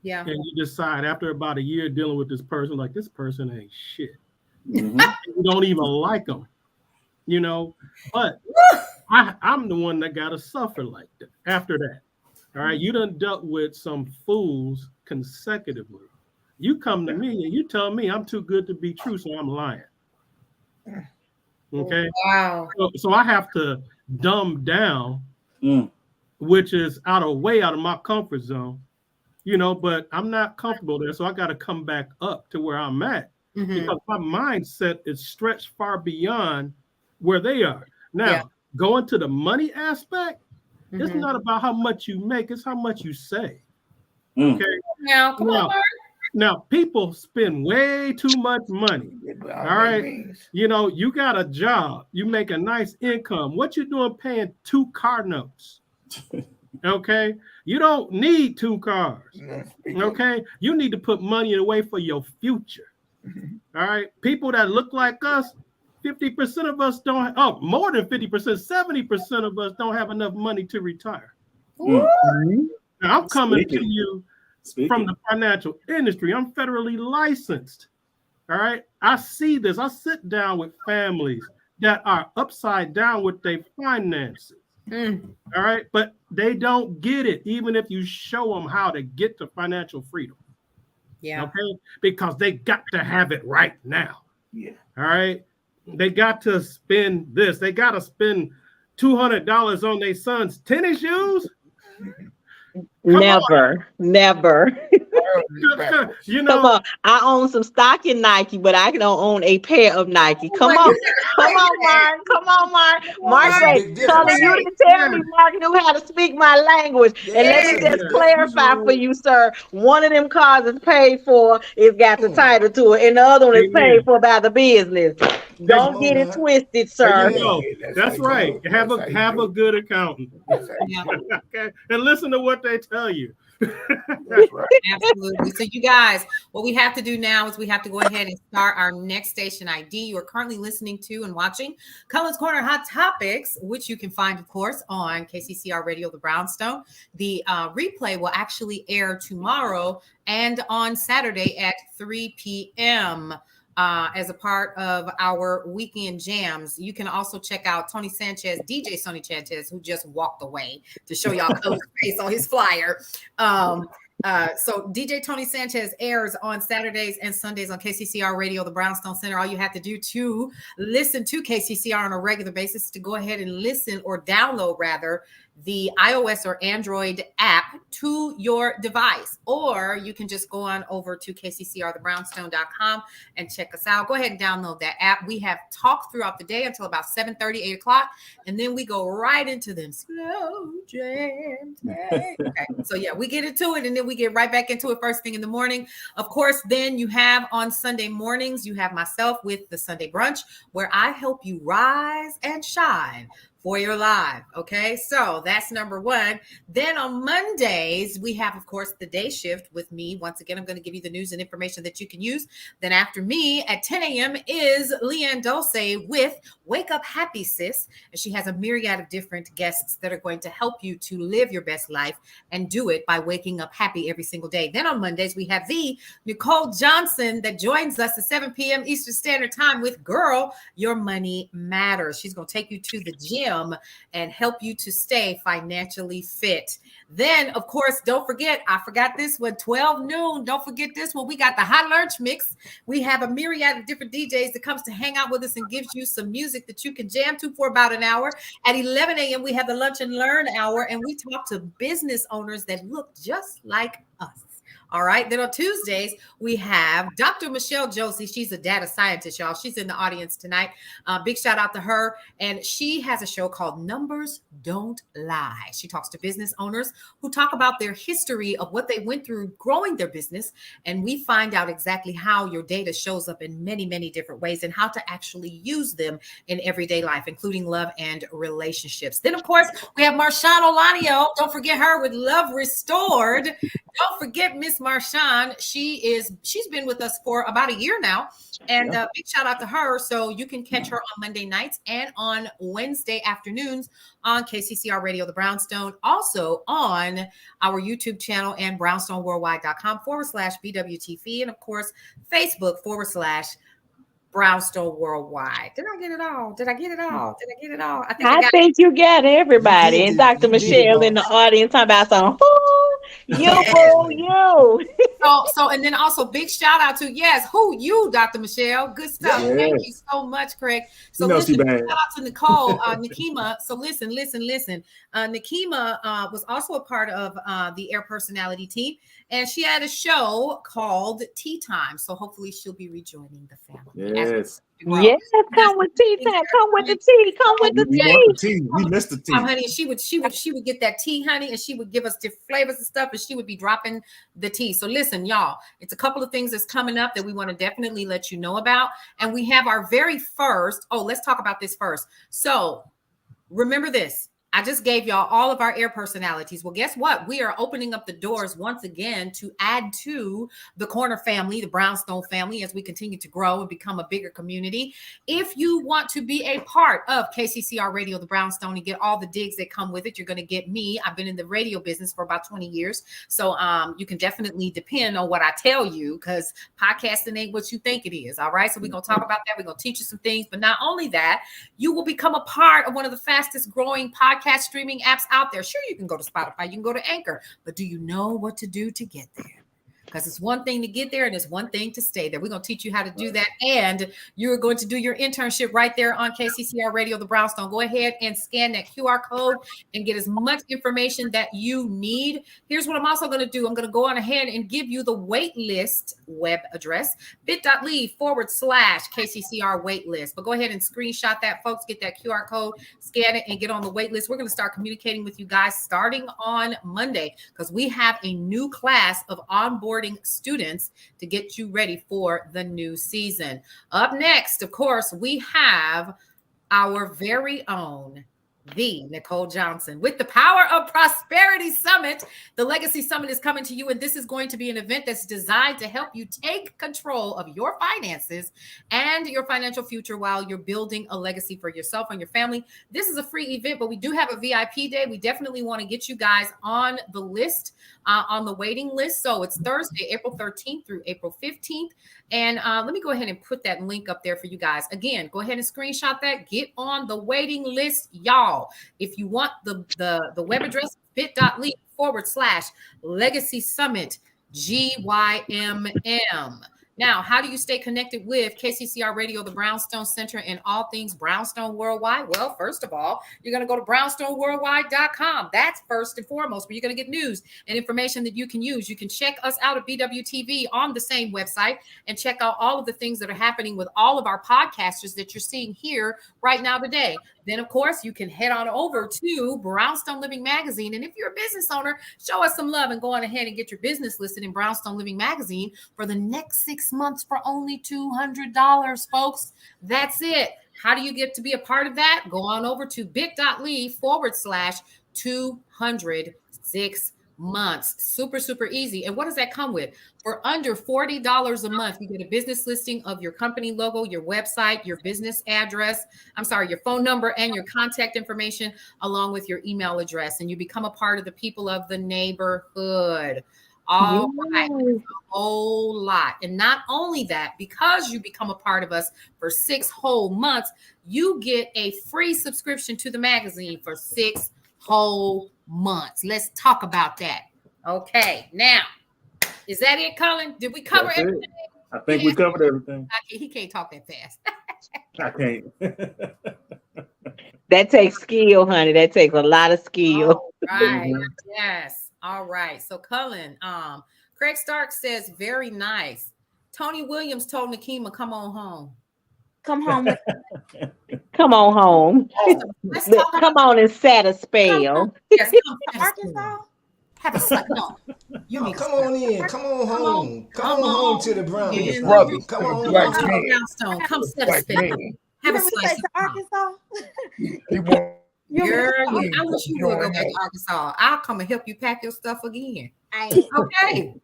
Yeah. And you decide after about a year dealing with this person, like, this person ain't shit. Mm-hmm. You don't even like them, but I'm the one that got to suffer like that after that. All right. You done dealt with some fools consecutively. You come to me and you tell me I'm too good to be true, so I'm lying. Okay. Wow. So I have to dumb down, which is out of my comfort zone, but I'm not comfortable there. So I got to come back up to where I'm at because my mindset is stretched far beyond where they are. Now, going to the money aspect, it's not about how much you make, it's how much you save. Okay. Now, come on, Mark. Now, people spend way too much money. All right. You got a job. You make a nice income. What you doing paying 2 car notes? Okay. You don't need 2 cars. Okay. You need to put money away for your future. All right. People that look like us, 50% of us don't. Oh, more than 50%, 70% of us don't have enough money to retire. Mm. Now, I'm coming to you from the financial industry. I'm federally licensed. All right. I see this. I sit down with families that are upside down with their finances. All right. But they don't get it, even if you show them how to get to financial freedom. Yeah. Okay. Because they got to have it right now. Yeah. All right. They got to spend this. They got to spend $200 on their son's tennis shoes. Never. You know, come on. I own some stock in Nike, but I don't own a pair of Nike. Come on. Come on, Mark. Come on, Mark. Mark said, Cullen, you didn't tell me Mark knew how to speak my language. And let me just clarify for you, sir. One of them cars is paid for, it's got the title to it, and the other one is paid for by the business. Don't get it twisted, sir. That's right. Have a good accountant. Okay. And listen to what they tell you. Absolutely. So you guys, what we have to do now is we have to go ahead and start our next station ID. You are currently listening to and watching Cullen's Corner Hot Topics, which you can find, of course, on KCCR Radio, the Brownstone. The replay will actually air tomorrow and on Saturday at 3 p.m. As a part of our weekend jams. You can also check out Tony Sanchez, DJ Tony Sanchez, who just walked away to show y'all Cullen's face on his flyer. So DJ Tony Sanchez airs on Saturdays and Sundays on KCCR Radio, the Brownstone Center. All you have to do to listen to KCCR on a regular basis is to go ahead and listen or download rather the iOS or Android app to your device, or you can just go on over to kccrthebrownstone.com and check us out. Go ahead and download that app. We have talked throughout the day until about 7:30, 8 o'clock, and then we go right into them slow jams. Okay. So yeah, we get into it and then we get right back into it first thing in the morning. Of course, then you have on Sunday mornings, you have myself with the Sunday brunch, where I help you rise and shine for your life. Okay, so that's number one. Then on Mondays, we have, of course, the day shift with me. Once again, I'm going to give you the news and information that you can use. Then after me at 10 a.m. is Leanne Dulce with Wake Up Happy Sis. And she has a myriad of different guests that are going to help you to live your best life and do it by waking up happy every single day. Then on Mondays, we have the Nicole Johnson that joins us at 7 p.m. Eastern Standard Time with Girl, Your Money Matters. She's going to take you to the gym and help you to stay financially fit. Then, of course, don't forget, I forgot this one, 12 noon. Don't forget this one. We got the Hot Lunch Mix. We have a myriad of different DJs that comes to hang out with us and gives you some music that you can jam to for about an hour. At 11 a.m., we have the Lunch and Learn Hour, and we talk to business owners that look just like us. All right. Then on Tuesdays, we have Dr. Michelle Josie. She's a data scientist, y'all. She's in the audience tonight. Big shout out to her. And she has a show called Numbers Don't Lie. She talks to business owners who talk about their history of what they went through growing their business. And we find out exactly how your data shows up in many, many different ways and how to actually use them in everyday life, including love and relationships. Then, of course, we have Marshawn Olanio. Don't forget her with Love Restored. Don't forget Miss Marshawn. She's been with us for about a year now, and big shout out to her. So you can catch her on Monday nights and on Wednesday afternoons on KCCR Radio, the Brownstone, also on our YouTube channel and brownstoneworldwide.com/BWTV, and of course, Facebook /Brownstone Worldwide. Did I get it all? I think you got everybody. And Dr. Michelle in the audience talking about some you. So and then also big shout out to who you, Dr. Michelle. Good stuff. Yes. Thank you so much, Craig. So listen, shout out to Nicole, Nikema. So listen. Nikema was also a part of the Air Personality team, and she had a show called Tea Time. So hopefully she'll be rejoining the family. Yes. Yes, come with tea time. Come with the tea. Come with the tea. We missed the tea, honey. She would get that tea, honey, and she would give us different flavors and stuff, and she would be dropping the tea. So listen, y'all, it's a couple of things that's coming up that we want to definitely let you know about, and we have our very first. Oh, let's talk about this first. So remember this. I just gave y'all all of our air personalities. Well, guess what? We are opening up the doors once again to add to the Corner family, the Brownstone family, as we continue to grow and become a bigger community. If you want to be a part of KCCR Radio, the Brownstone, and get all the digs that come with it, you're going to get me. I've been in the radio business for about 20 years. So you can definitely depend on what I tell you, because podcasting ain't what you think it is. All right. So we're going to talk about that. We're going to teach you some things. But not only that, you will become a part of one of the fastest growing podcast streaming apps out there. Sure, you can go to Spotify, you can go to Anchor, but do you know what to do to get there? Because it's one thing to get there and it's one thing to stay there. We're going to teach you how to do that. And you're going to do your internship right there on KCCR Radio, the Brownstone. Go ahead and scan that QR code and get as much information that you need. Here's what I'm also going to do. I'm going to go on ahead and give you the wait list web address, bit.ly/KCCR wait list. But go ahead and screenshot that, folks. Get that QR code, scan it, and get on the wait list. We're going to start communicating with you guys starting on Monday, because we have a new class of onboarding students to get you ready for the new season. Up next, of course, we have our very own the Nicole Johnson with the Power of Prosperity Summit. The Legacy Summit is coming to you, and this is going to be an event that's designed to help you take control of your finances and your financial future while you're building a legacy for yourself and your family. This is a free event, but we do have a VIP day. We definitely want to get you guys on the list, on the waiting list. So it's Thursday, April 13th through April 15th. And let me go ahead and put that link up there for you guys. Again, go ahead and screenshot that. Get on the waiting list, y'all. If you want the web address, bit.ly/Legacy Summit GYMM. Now, how do you stay connected with KCCR Radio, the Brownstone Center, and all things Brownstone Worldwide? Well, first of all, you're going to go to brownstoneworldwide.com. That's first and foremost, where you're going to get news and information that you can use. You can check us out at BWTV on the same website and check out all of the things that are happening with all of our podcasters that you're seeing here right now today. Then, of course, you can head on over to Brownstone Living Magazine. And if you're a business owner, show us some love and go on ahead and get your business listed in Brownstone Living Magazine for the next 6 months for only $200, folks. That's it. How do you get to be a part of that? Go on over to bit.ly/206 months. Super, super easy. And what does that come with? For under $40 a month, you get a business listing of your company logo, your website, your business address, your phone number, and your contact information, along with your email address. And you become a part of the people of the neighborhood. All right. A whole lot. And not only that, because you become a part of us for 6 whole months, you get a free subscription to the magazine for 6 whole months. Let's talk about that. Okay. Now, is that it, Cullen? Did we cover everything? I think we covered everything. He can't talk that fast. I can't. That takes skill, honey. That takes a lot of skill. Oh, right. Yes. All right. So Cullen, Craig Stark says, very nice. Tony Williams told Nakima, come on home. Come home. Come on home. Come on and set a spell. Yes, Arkansas. Have a slight. No. Come on in. Come on home. Come on home to the Browns. Brother, Come on black home. man. Brownstone. Come set a Black spell. man. Have a Remember slice. to Arkansas? He won't. Girl, I wish you would go back to Arkansas. I'll come and help you pack your stuff again. Okay.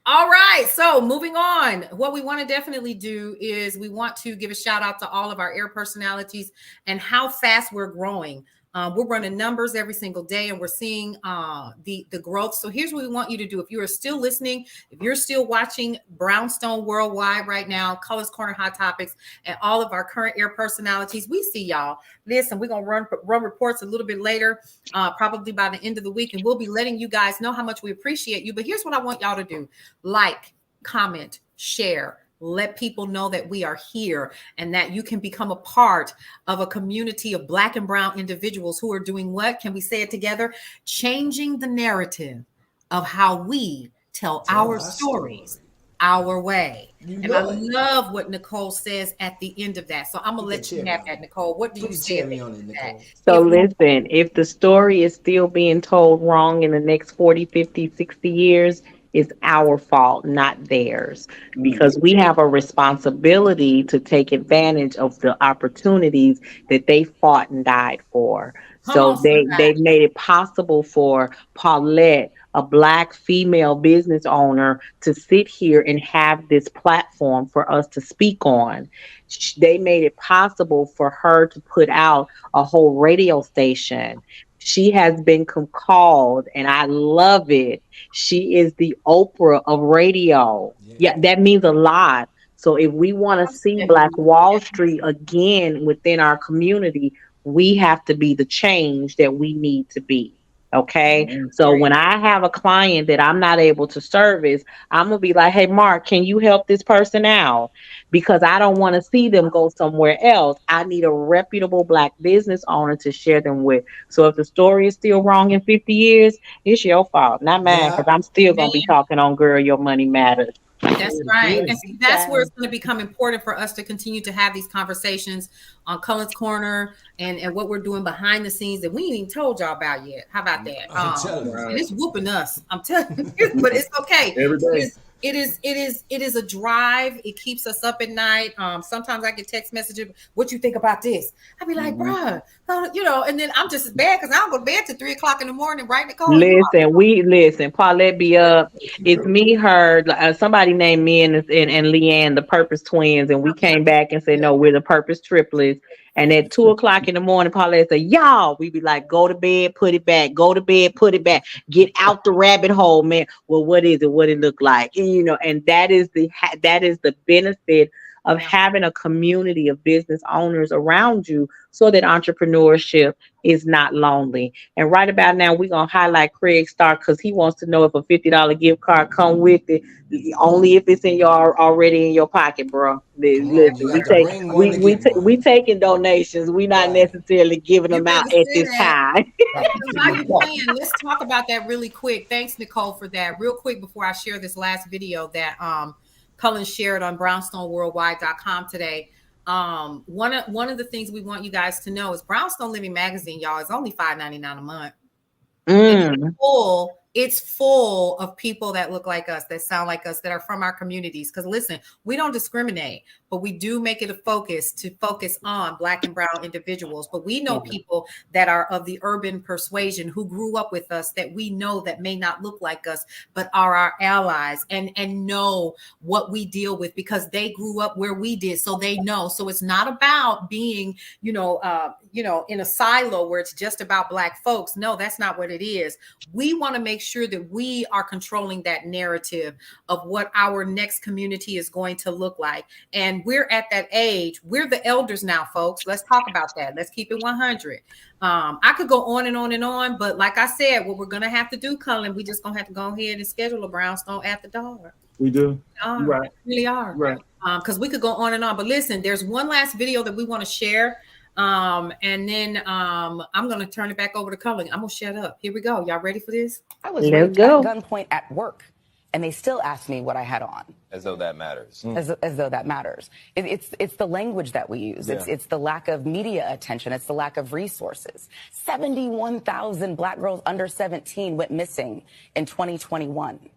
All right. So moving on, what we want to definitely do is we want to give a shout out to all of our air personalities and how fast we're growing. We're running numbers every single day, and we're seeing the growth. So here's what we want you to do. If you are still listening, if you're still watching Brownstone Worldwide right now, Colors Corner Hot Topics, and all of our current air personalities, we see y'all. Listen, we're going to run reports a little bit later, probably by the end of the week, and we'll be letting you guys know how much we appreciate you. But here's what I want y'all to do. Like, comment, share. Let people know that we are here and that you can become a part of a community of Black and brown individuals who are doing what? Can we say it together? Changing the narrative of how we tell our stories our way. And I love what Nicole says at the end of that. So I'm going to let you have that, Nicole. What do you say about that? So listen, if the story is still being told wrong in the next 40, 50, 60 years, it's our fault, not theirs, because we have a responsibility to take advantage of the opportunities that they fought and died for. So they made it possible for Paulette, a Black female business owner, to sit here and have this platform for us to speak on. They made it possible for her to put out a whole radio station. She has been called, and I love it. She is the Oprah of radio. Yeah, that means a lot. So if we want to see Black Wall Street again within our community, we have to be the change that we need to be. Okay. So when I have a client that I'm not able to service, I'm going to be like, hey, Mark, can you help this person out? Because I don't want to see them go somewhere else. I need a reputable Black business owner to share them with. So if the story is still wrong in 50 years, it's your fault, not mine, because I'm still going to be talking on Girl, Your Money Matters. That's right. And see, that's where it's going to become important for us to continue to have these conversations on Cullen's Corner and what we're doing behind the scenes that we ain't even told y'all about yet. How about that? And it's whooping us. I'm telling you, but it's okay. Every day. It is a drive. It keeps us up at night. Sometimes I get text messages. What you think about this? I'd be like, bruh, and then I'm just as bad because I don't go to bed till 3 o'clock in the morning, right, Nicole? Listen, Paulette be up. It's me, her, somebody named me and Leanne, the Purpose Twins, and we came back and said, no, we're the Purpose Triplets. And at 2 o'clock in the morning, Paulette said, y'all, we be like, go to bed, put it back, go to bed, put it back, get out the rabbit hole, man. Well, what is it? What it look like? And that is the benefit of having a community of business owners around you so that entrepreneurship is not lonely. And right about now, we're going to highlight Craig Stark because he wants to know if a $50 gift card come with it, only if it's already in your pocket, bro. Listen, we taking donations. We not necessarily giving them out at this time. Let's talk about that really quick. Thanks, Nicole, for that. Real quick before I share this last video that Cullen shared on brownstoneworldwide.com today. One of the things we want you guys to know is Brownstone Living Magazine, y'all, is only $5.99 a month. It's full of people that look like us, that sound like us, that are from our communities. Because listen, we don't discriminate, but we do make it a focus on Black and brown individuals. But we know people that are of the urban persuasion who grew up with us that we know that may not look like us, but are our allies and know what we deal with because they grew up where we did. So they know. So it's not about being, in a silo where it's just about Black folks. No, that's not what it is. We want to make sure that we are controlling that narrative of what our next community is going to look like. And we're at that age. We're the elders now, folks. Let's talk about that. Let's keep it 100. I could go on and on and on, but like I said, what we're going to have to do, Cullen, we just going to have to go ahead and schedule a Brownstone After Dark. We do. Right. We really are. Right. Because we could go on and on. But listen, there's one last video that we want to share. And then I'm going to turn it back over to Cullen. I'm going to shut up. Here we go. Y'all ready for this? I was raped at gunpoint at work, and they still asked me what I had on. As though that matters. As though that matters. It's the language that we use. Yeah. It's the lack of media attention. It's the lack of resources. 71,000 Black girls under 17 went missing in 2021.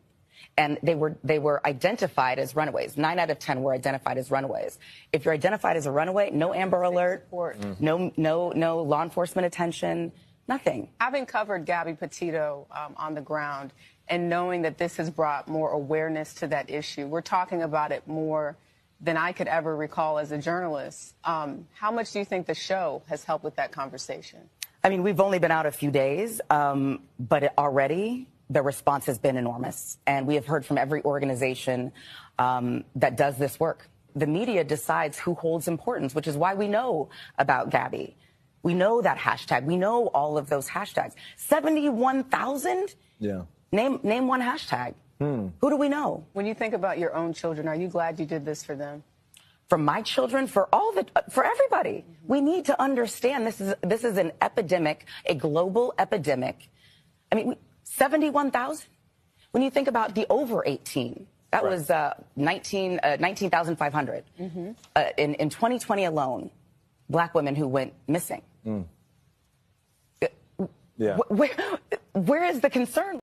And they were identified as runaways. 9 out of 10 were identified as runaways. If you're identified as a runaway, no Amber Alert, no law enforcement attention, nothing. Having covered Gabby Petito on the ground and knowing that this has brought more awareness to that issue, we're talking about it more than I could ever recall as a journalist. How much do you think the show has helped with that conversation? I mean, we've only been out a few days, but already the response has been enormous. And we have heard from every organization that does this work. The media decides who holds importance, which is why we know about Gabby. We know that hashtag. We know all of those hashtags. 71,000? Yeah. Name one hashtag. Who do we know? When you think about your own children, are you glad you did this for them? For my children, for everybody. We need to understand this is an epidemic, a global epidemic. I mean, 71,000. When you think about the over 18, that was 19,500. In 2020 alone, Black women who went missing. Yeah. Where is the concern?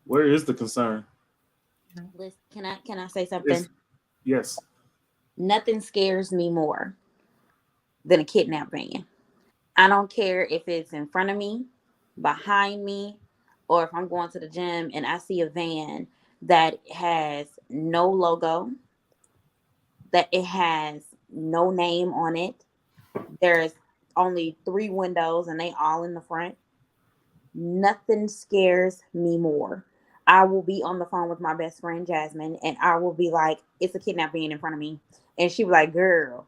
Where is the concern? Can I say something? Yes. Nothing scares me more than a kidnap van. I don't care if it's in front of me, behind me, or if I'm going to the gym and I see a van that has no logo, that it has no name on it. There's only 3 windows and they all in the front. Nothing scares me more. I will be on the phone with my best friend Jasmine and I will be like, it's a kidnapping in front of me. And she be like, girl,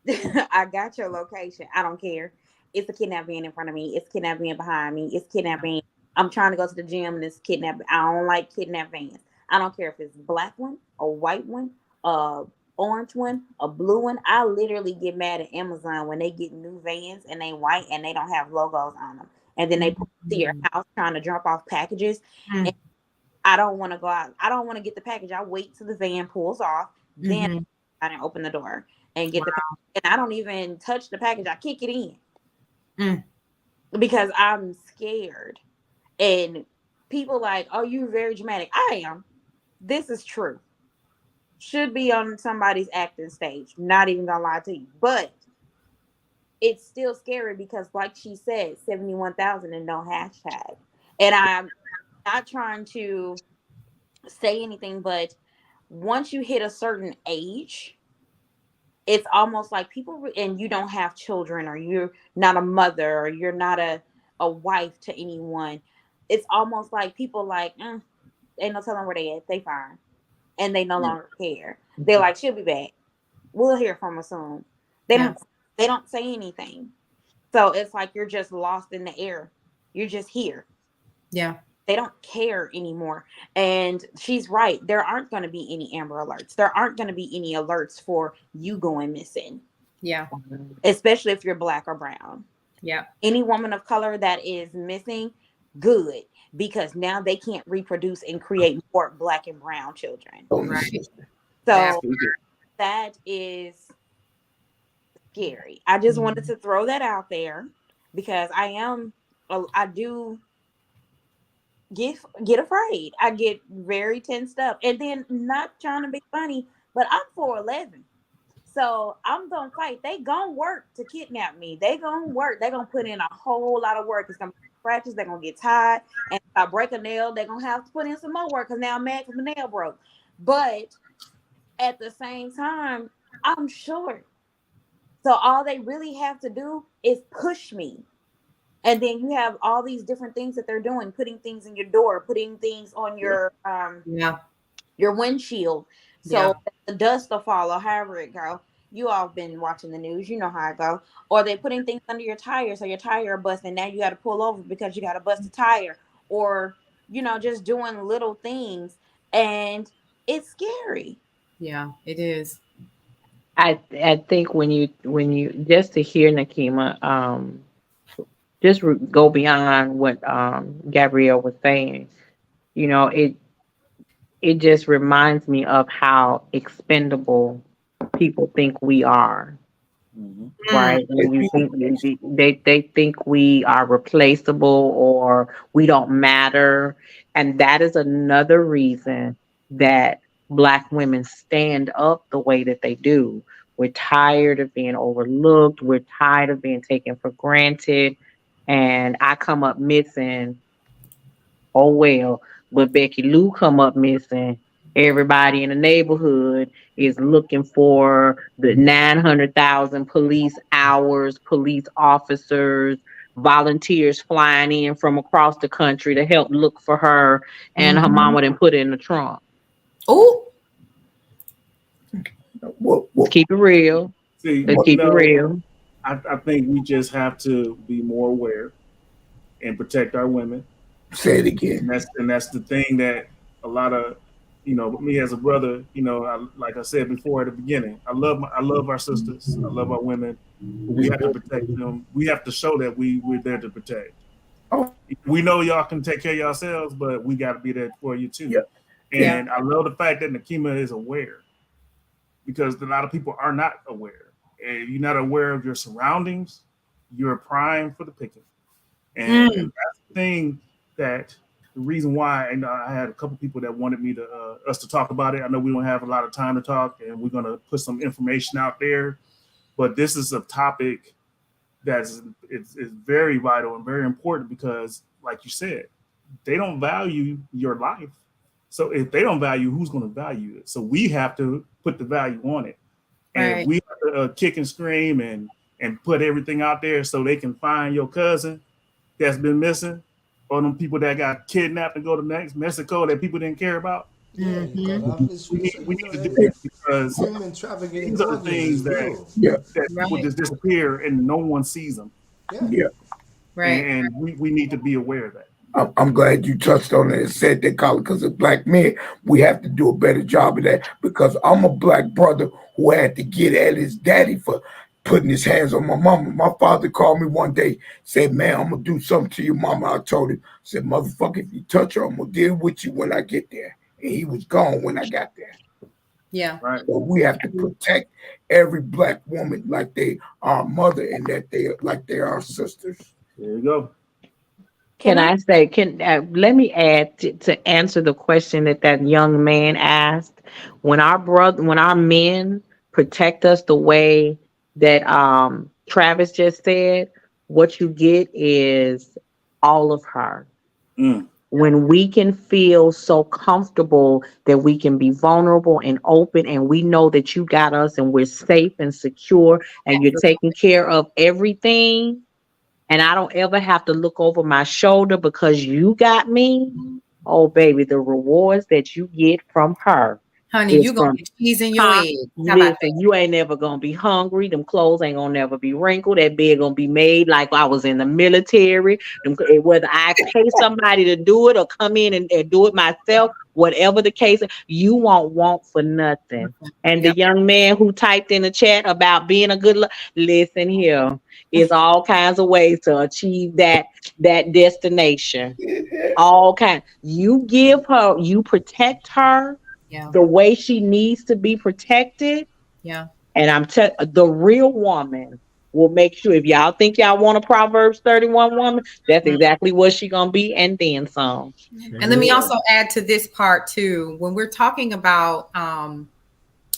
I got your location. I don't care. It's a kidnapping in front of me. It's kidnapping behind me. It's kidnapping. I'm trying to go to the gym and it's kidnapping. I don't like kidnappings. I don't care if it's black one, a white one, a orange one, a blue one. I literally get mad at Amazon when they get new vans and they white and they don't have logos on them. And then they put to your house trying to drop off packages. And I don't want to go out. I don't want to get the package. I wait till the van pulls off. Then I open the door and get the package. And I don't even touch the package. I kick it in because I'm scared. And people like, oh, you're very dramatic. I am. This is true. Should be on somebody's acting stage. Not even gonna lie to you. But it's still scary because, like she said, 71,000 and no hashtag. And I'm not trying to say anything, but once you hit a certain age, it's almost like people, and you don't have children, or you're not a mother, or you're not a wife to anyone. It's almost like people like, ain't no telling where they at. They fine, and they no longer care. They're like, she'll be back. We'll hear from her soon. They don't say anything. So it's like you're just lost in the air. You're just here. Yeah. They don't care anymore. And she's right. There aren't going to be any Amber Alerts. There aren't going to be any alerts for you going missing. Yeah. Especially if you're black or brown. Yeah. Any woman of color that is missing, good. Because now they can't reproduce and create more black and brown children. Right. So that is scary. I just wanted to throw that out there because I do get afraid. I get very tensed up, and then not trying to be funny, but I'm 4'11", so I'm gonna fight. They gonna work to kidnap me. They gonna work. They gonna put in a whole lot of work. It's gonna be scratches. They're gonna get tired, and if I break a nail, they're gonna have to put in some more work because now I'm mad because the nail broke. But at the same time, I'm short, so all they really have to do is push me. And then you have all these different things that they're doing, putting things in your door, putting things on your windshield, so that the dust will fall, or however it go. You all been watching the news, you know how it go. Or they're putting things under your tire, so your tire busts, and now you got to pull over because you got to bust a tire, or just doing little things, and it's scary. Yeah, it is. I think when you just to hear Nakima, just go beyond what Gabrielle was saying. It just reminds me of how expendable people think we are. Right, and you think they think we are replaceable or we don't matter, and that is another reason that Black women stand up the way that they do. We're tired of being overlooked. We're tired of being taken for granted, and I come up missing. Oh well, but Becky Lou come up missing. Everybody in the neighborhood is looking for the 900,000 police hours, police officers, volunteers flying in from across the country to help look for her, and her mama didn't put it in the trunk. Oh, keep it real. See, keep it real. I think we just have to be more aware and protect our women. Say it again. And that's the thing that a lot of, me as a brother, like I said before at the beginning, I love our sisters. I love our women. But we have to protect them. We have to show that we're there to protect. We know y'all can take care of yourselves, but we got to be there for you too. And I love the fact that Nakima is aware, because a lot of people are not aware. And you're not aware of your surroundings, you're primed for the picking. And that's the thing, that the reason why, and I had a couple people that wanted me to us to talk about it. I know we don't have a lot of time to talk, and we're going to put some information out there, but this is a topic it's very vital and very important because, like you said, they don't value your life. So if they don't value, who's going to value it? So we have to put the value on it, and Right. we have to kick and scream and put everything out there so they can find your cousin that's been missing, or them people that got kidnapped and go to Mexico that people didn't care about. Yeah, because We need to do that because human trafficking in these are the organs is things that real. people Right. just disappear and no one sees them. Yeah. Right. And we need to be aware of that. I'm glad you touched on it and said that, Colin, because as black men, we have to do a better job of that. Because I'm a black brother who had to get at his daddy for putting his hands on my mama. My father called me one day, said, "Man, I'm gonna do something to your mama." I told him, I said, "Motherfucker, if you touch her, I'm gonna deal with you when I get there." And he was gone when I got there. Yeah. Right. So we have to protect every black woman like they are mother and that they like they are sisters. There you go. Can I say, let me add to answer the question that young man asked. When our men protect us the way that Travis just said, what you get is all of her. Mm. When we can feel so comfortable that we can be vulnerable and open, and we know that you got us and we're safe and secure and you're taking care of everything, and I don't ever have to look over my shoulder because you got me. Oh, baby, the rewards that you get from her Honey, is you gonna from get cheese in your huh? egg. How about that? Listen, you ain't never gonna be hungry. Them clothes ain't gonna never be wrinkled. That bed gonna be made like I was in the military. Whether I pay somebody to do it or come in and do it myself, whatever the case, you won't want for nothing. And the Yep. young man who typed in the chat about being a good listen here is all kinds of ways to achieve that destination. All kinds. You protect her Yeah. the way she needs to be protected. Yeah. And the real woman will make sure, if y'all think y'all want a Proverbs 31 woman, that's exactly what she gonna be, and then some. And let me also add to this part too. When we're talking about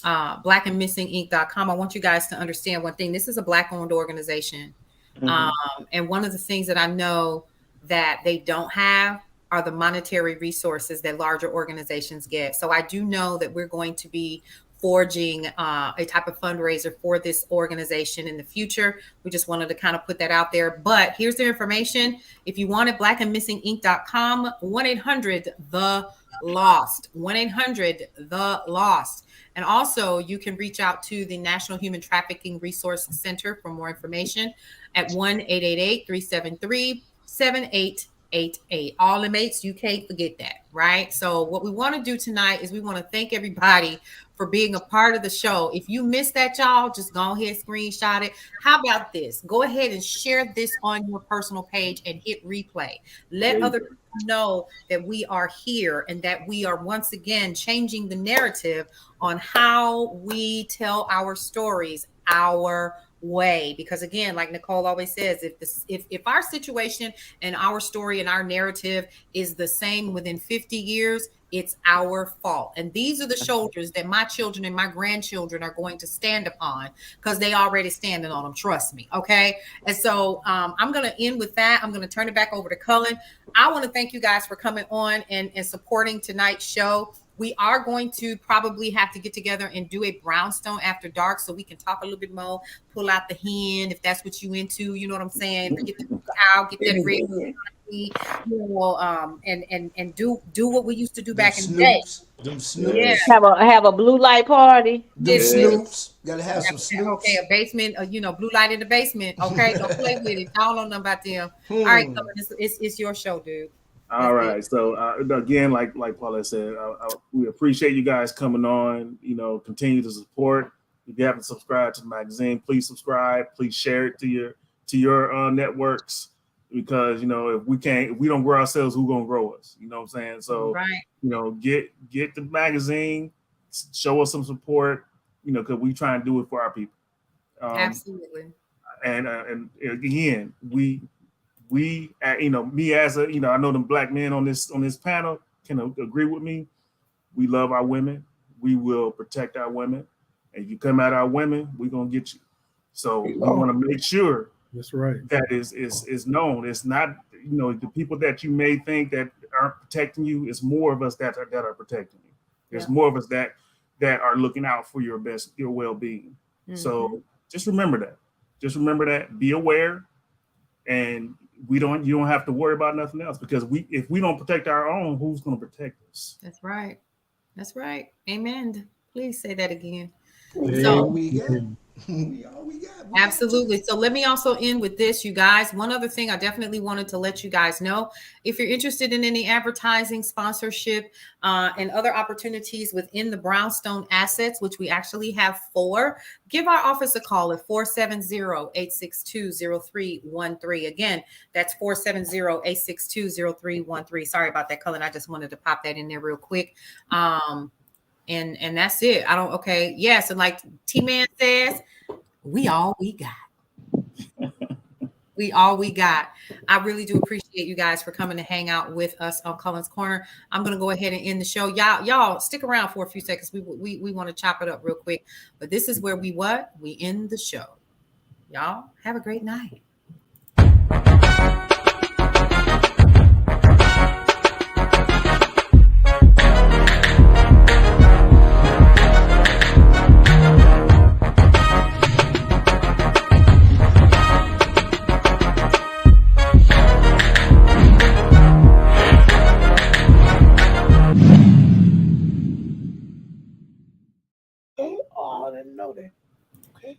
blackandmissinginc.com, I want you guys to understand one thing. This is a black owned organization. And one of the things that I know that they don't have are the monetary resources that larger organizations get. So I do know that we're going to be forging a type of fundraiser for this organization in the future. We just wanted to kind of put that out there. But here's the information. If you want it, blackandmissinginc.com, 1-800-THE-LOST, 1-800-THE-LOST. And also you can reach out to the National Human Trafficking Resource Center for more information at 1-888-373-7888. All inmates, you can't forget that, right? So what we want to do tonight is we want to thank everybody for being a part of the show. If you missed that, y'all, just go ahead, screenshot it. How about this? Go ahead and share this on your personal page and hit replay. Let other people know that we are here and that we are once again changing the narrative on how we tell our stories our way. Because again, like Nicole always says, if our situation and our story and our narrative is the same within 50 years, it's our fault. And these are the shoulders that my children and my grandchildren are going to stand upon, because they already standing on them. Trust me. Okay. And so I'm going to end with that. I'm going to turn it back over to Cullen. I want to thank you guys for coming on and supporting tonight's show. We are going to probably have to get together and do a brownstone after dark so we can talk a little bit more, pull out the hen if that's what you into, you know what I'm saying? Get the cow, get that red, you know, and do what we used to do back in the day. Them snoops. Have a blue light party. Them snoops. Gotta have some snoops. Okay, a basement, blue light in the basement. Okay, don't play with it. I don't know nothing about them. All right, it's your show, dude. All right. So again, like Paula said, we appreciate you guys coming on. Continue to support. If you haven't subscribed to the magazine, please subscribe. Please share it to your networks, because if we don't grow ourselves, who's gonna grow us? You know what I'm saying? So get the magazine, show us some support. Because we try and do it for our people. Absolutely. And again, me as I know the black men on this panel can agree with me. We love our women. We will protect our women. And if you come at our women, we're gonna get you. So we want to make sure That's right. That is known. It's not, the people that you may think that aren't protecting you. It's more of us that are protecting you. There's more of us that are looking out for your well-being. So just remember that. Just remember that. Be aware, and you don't have to worry about nothing else, because if we don't protect our own, who's going to protect us? That's right. That's right. Amen. Please say that again. So we got. We got. Absolutely. So let me also end with this, you guys. One other thing I definitely wanted to let you guys know: if you're interested in any advertising, sponsorship, and other opportunities within the Brownstone assets, which we actually have 4, give our office a call at 470-862-0313. Again, that's 470-862-0313. Sorry about that, Cullen. I just wanted to pop that in there real quick. And that's it. Yes. And like T-Man says, we all we got. We all we got. I really do appreciate you guys for coming to hang out with us on Cullen's Corner. I'm going to go ahead and end the show. Y'all stick around for a few seconds. We want to chop it up real quick. But this is where we end the show. Y'all have a great night.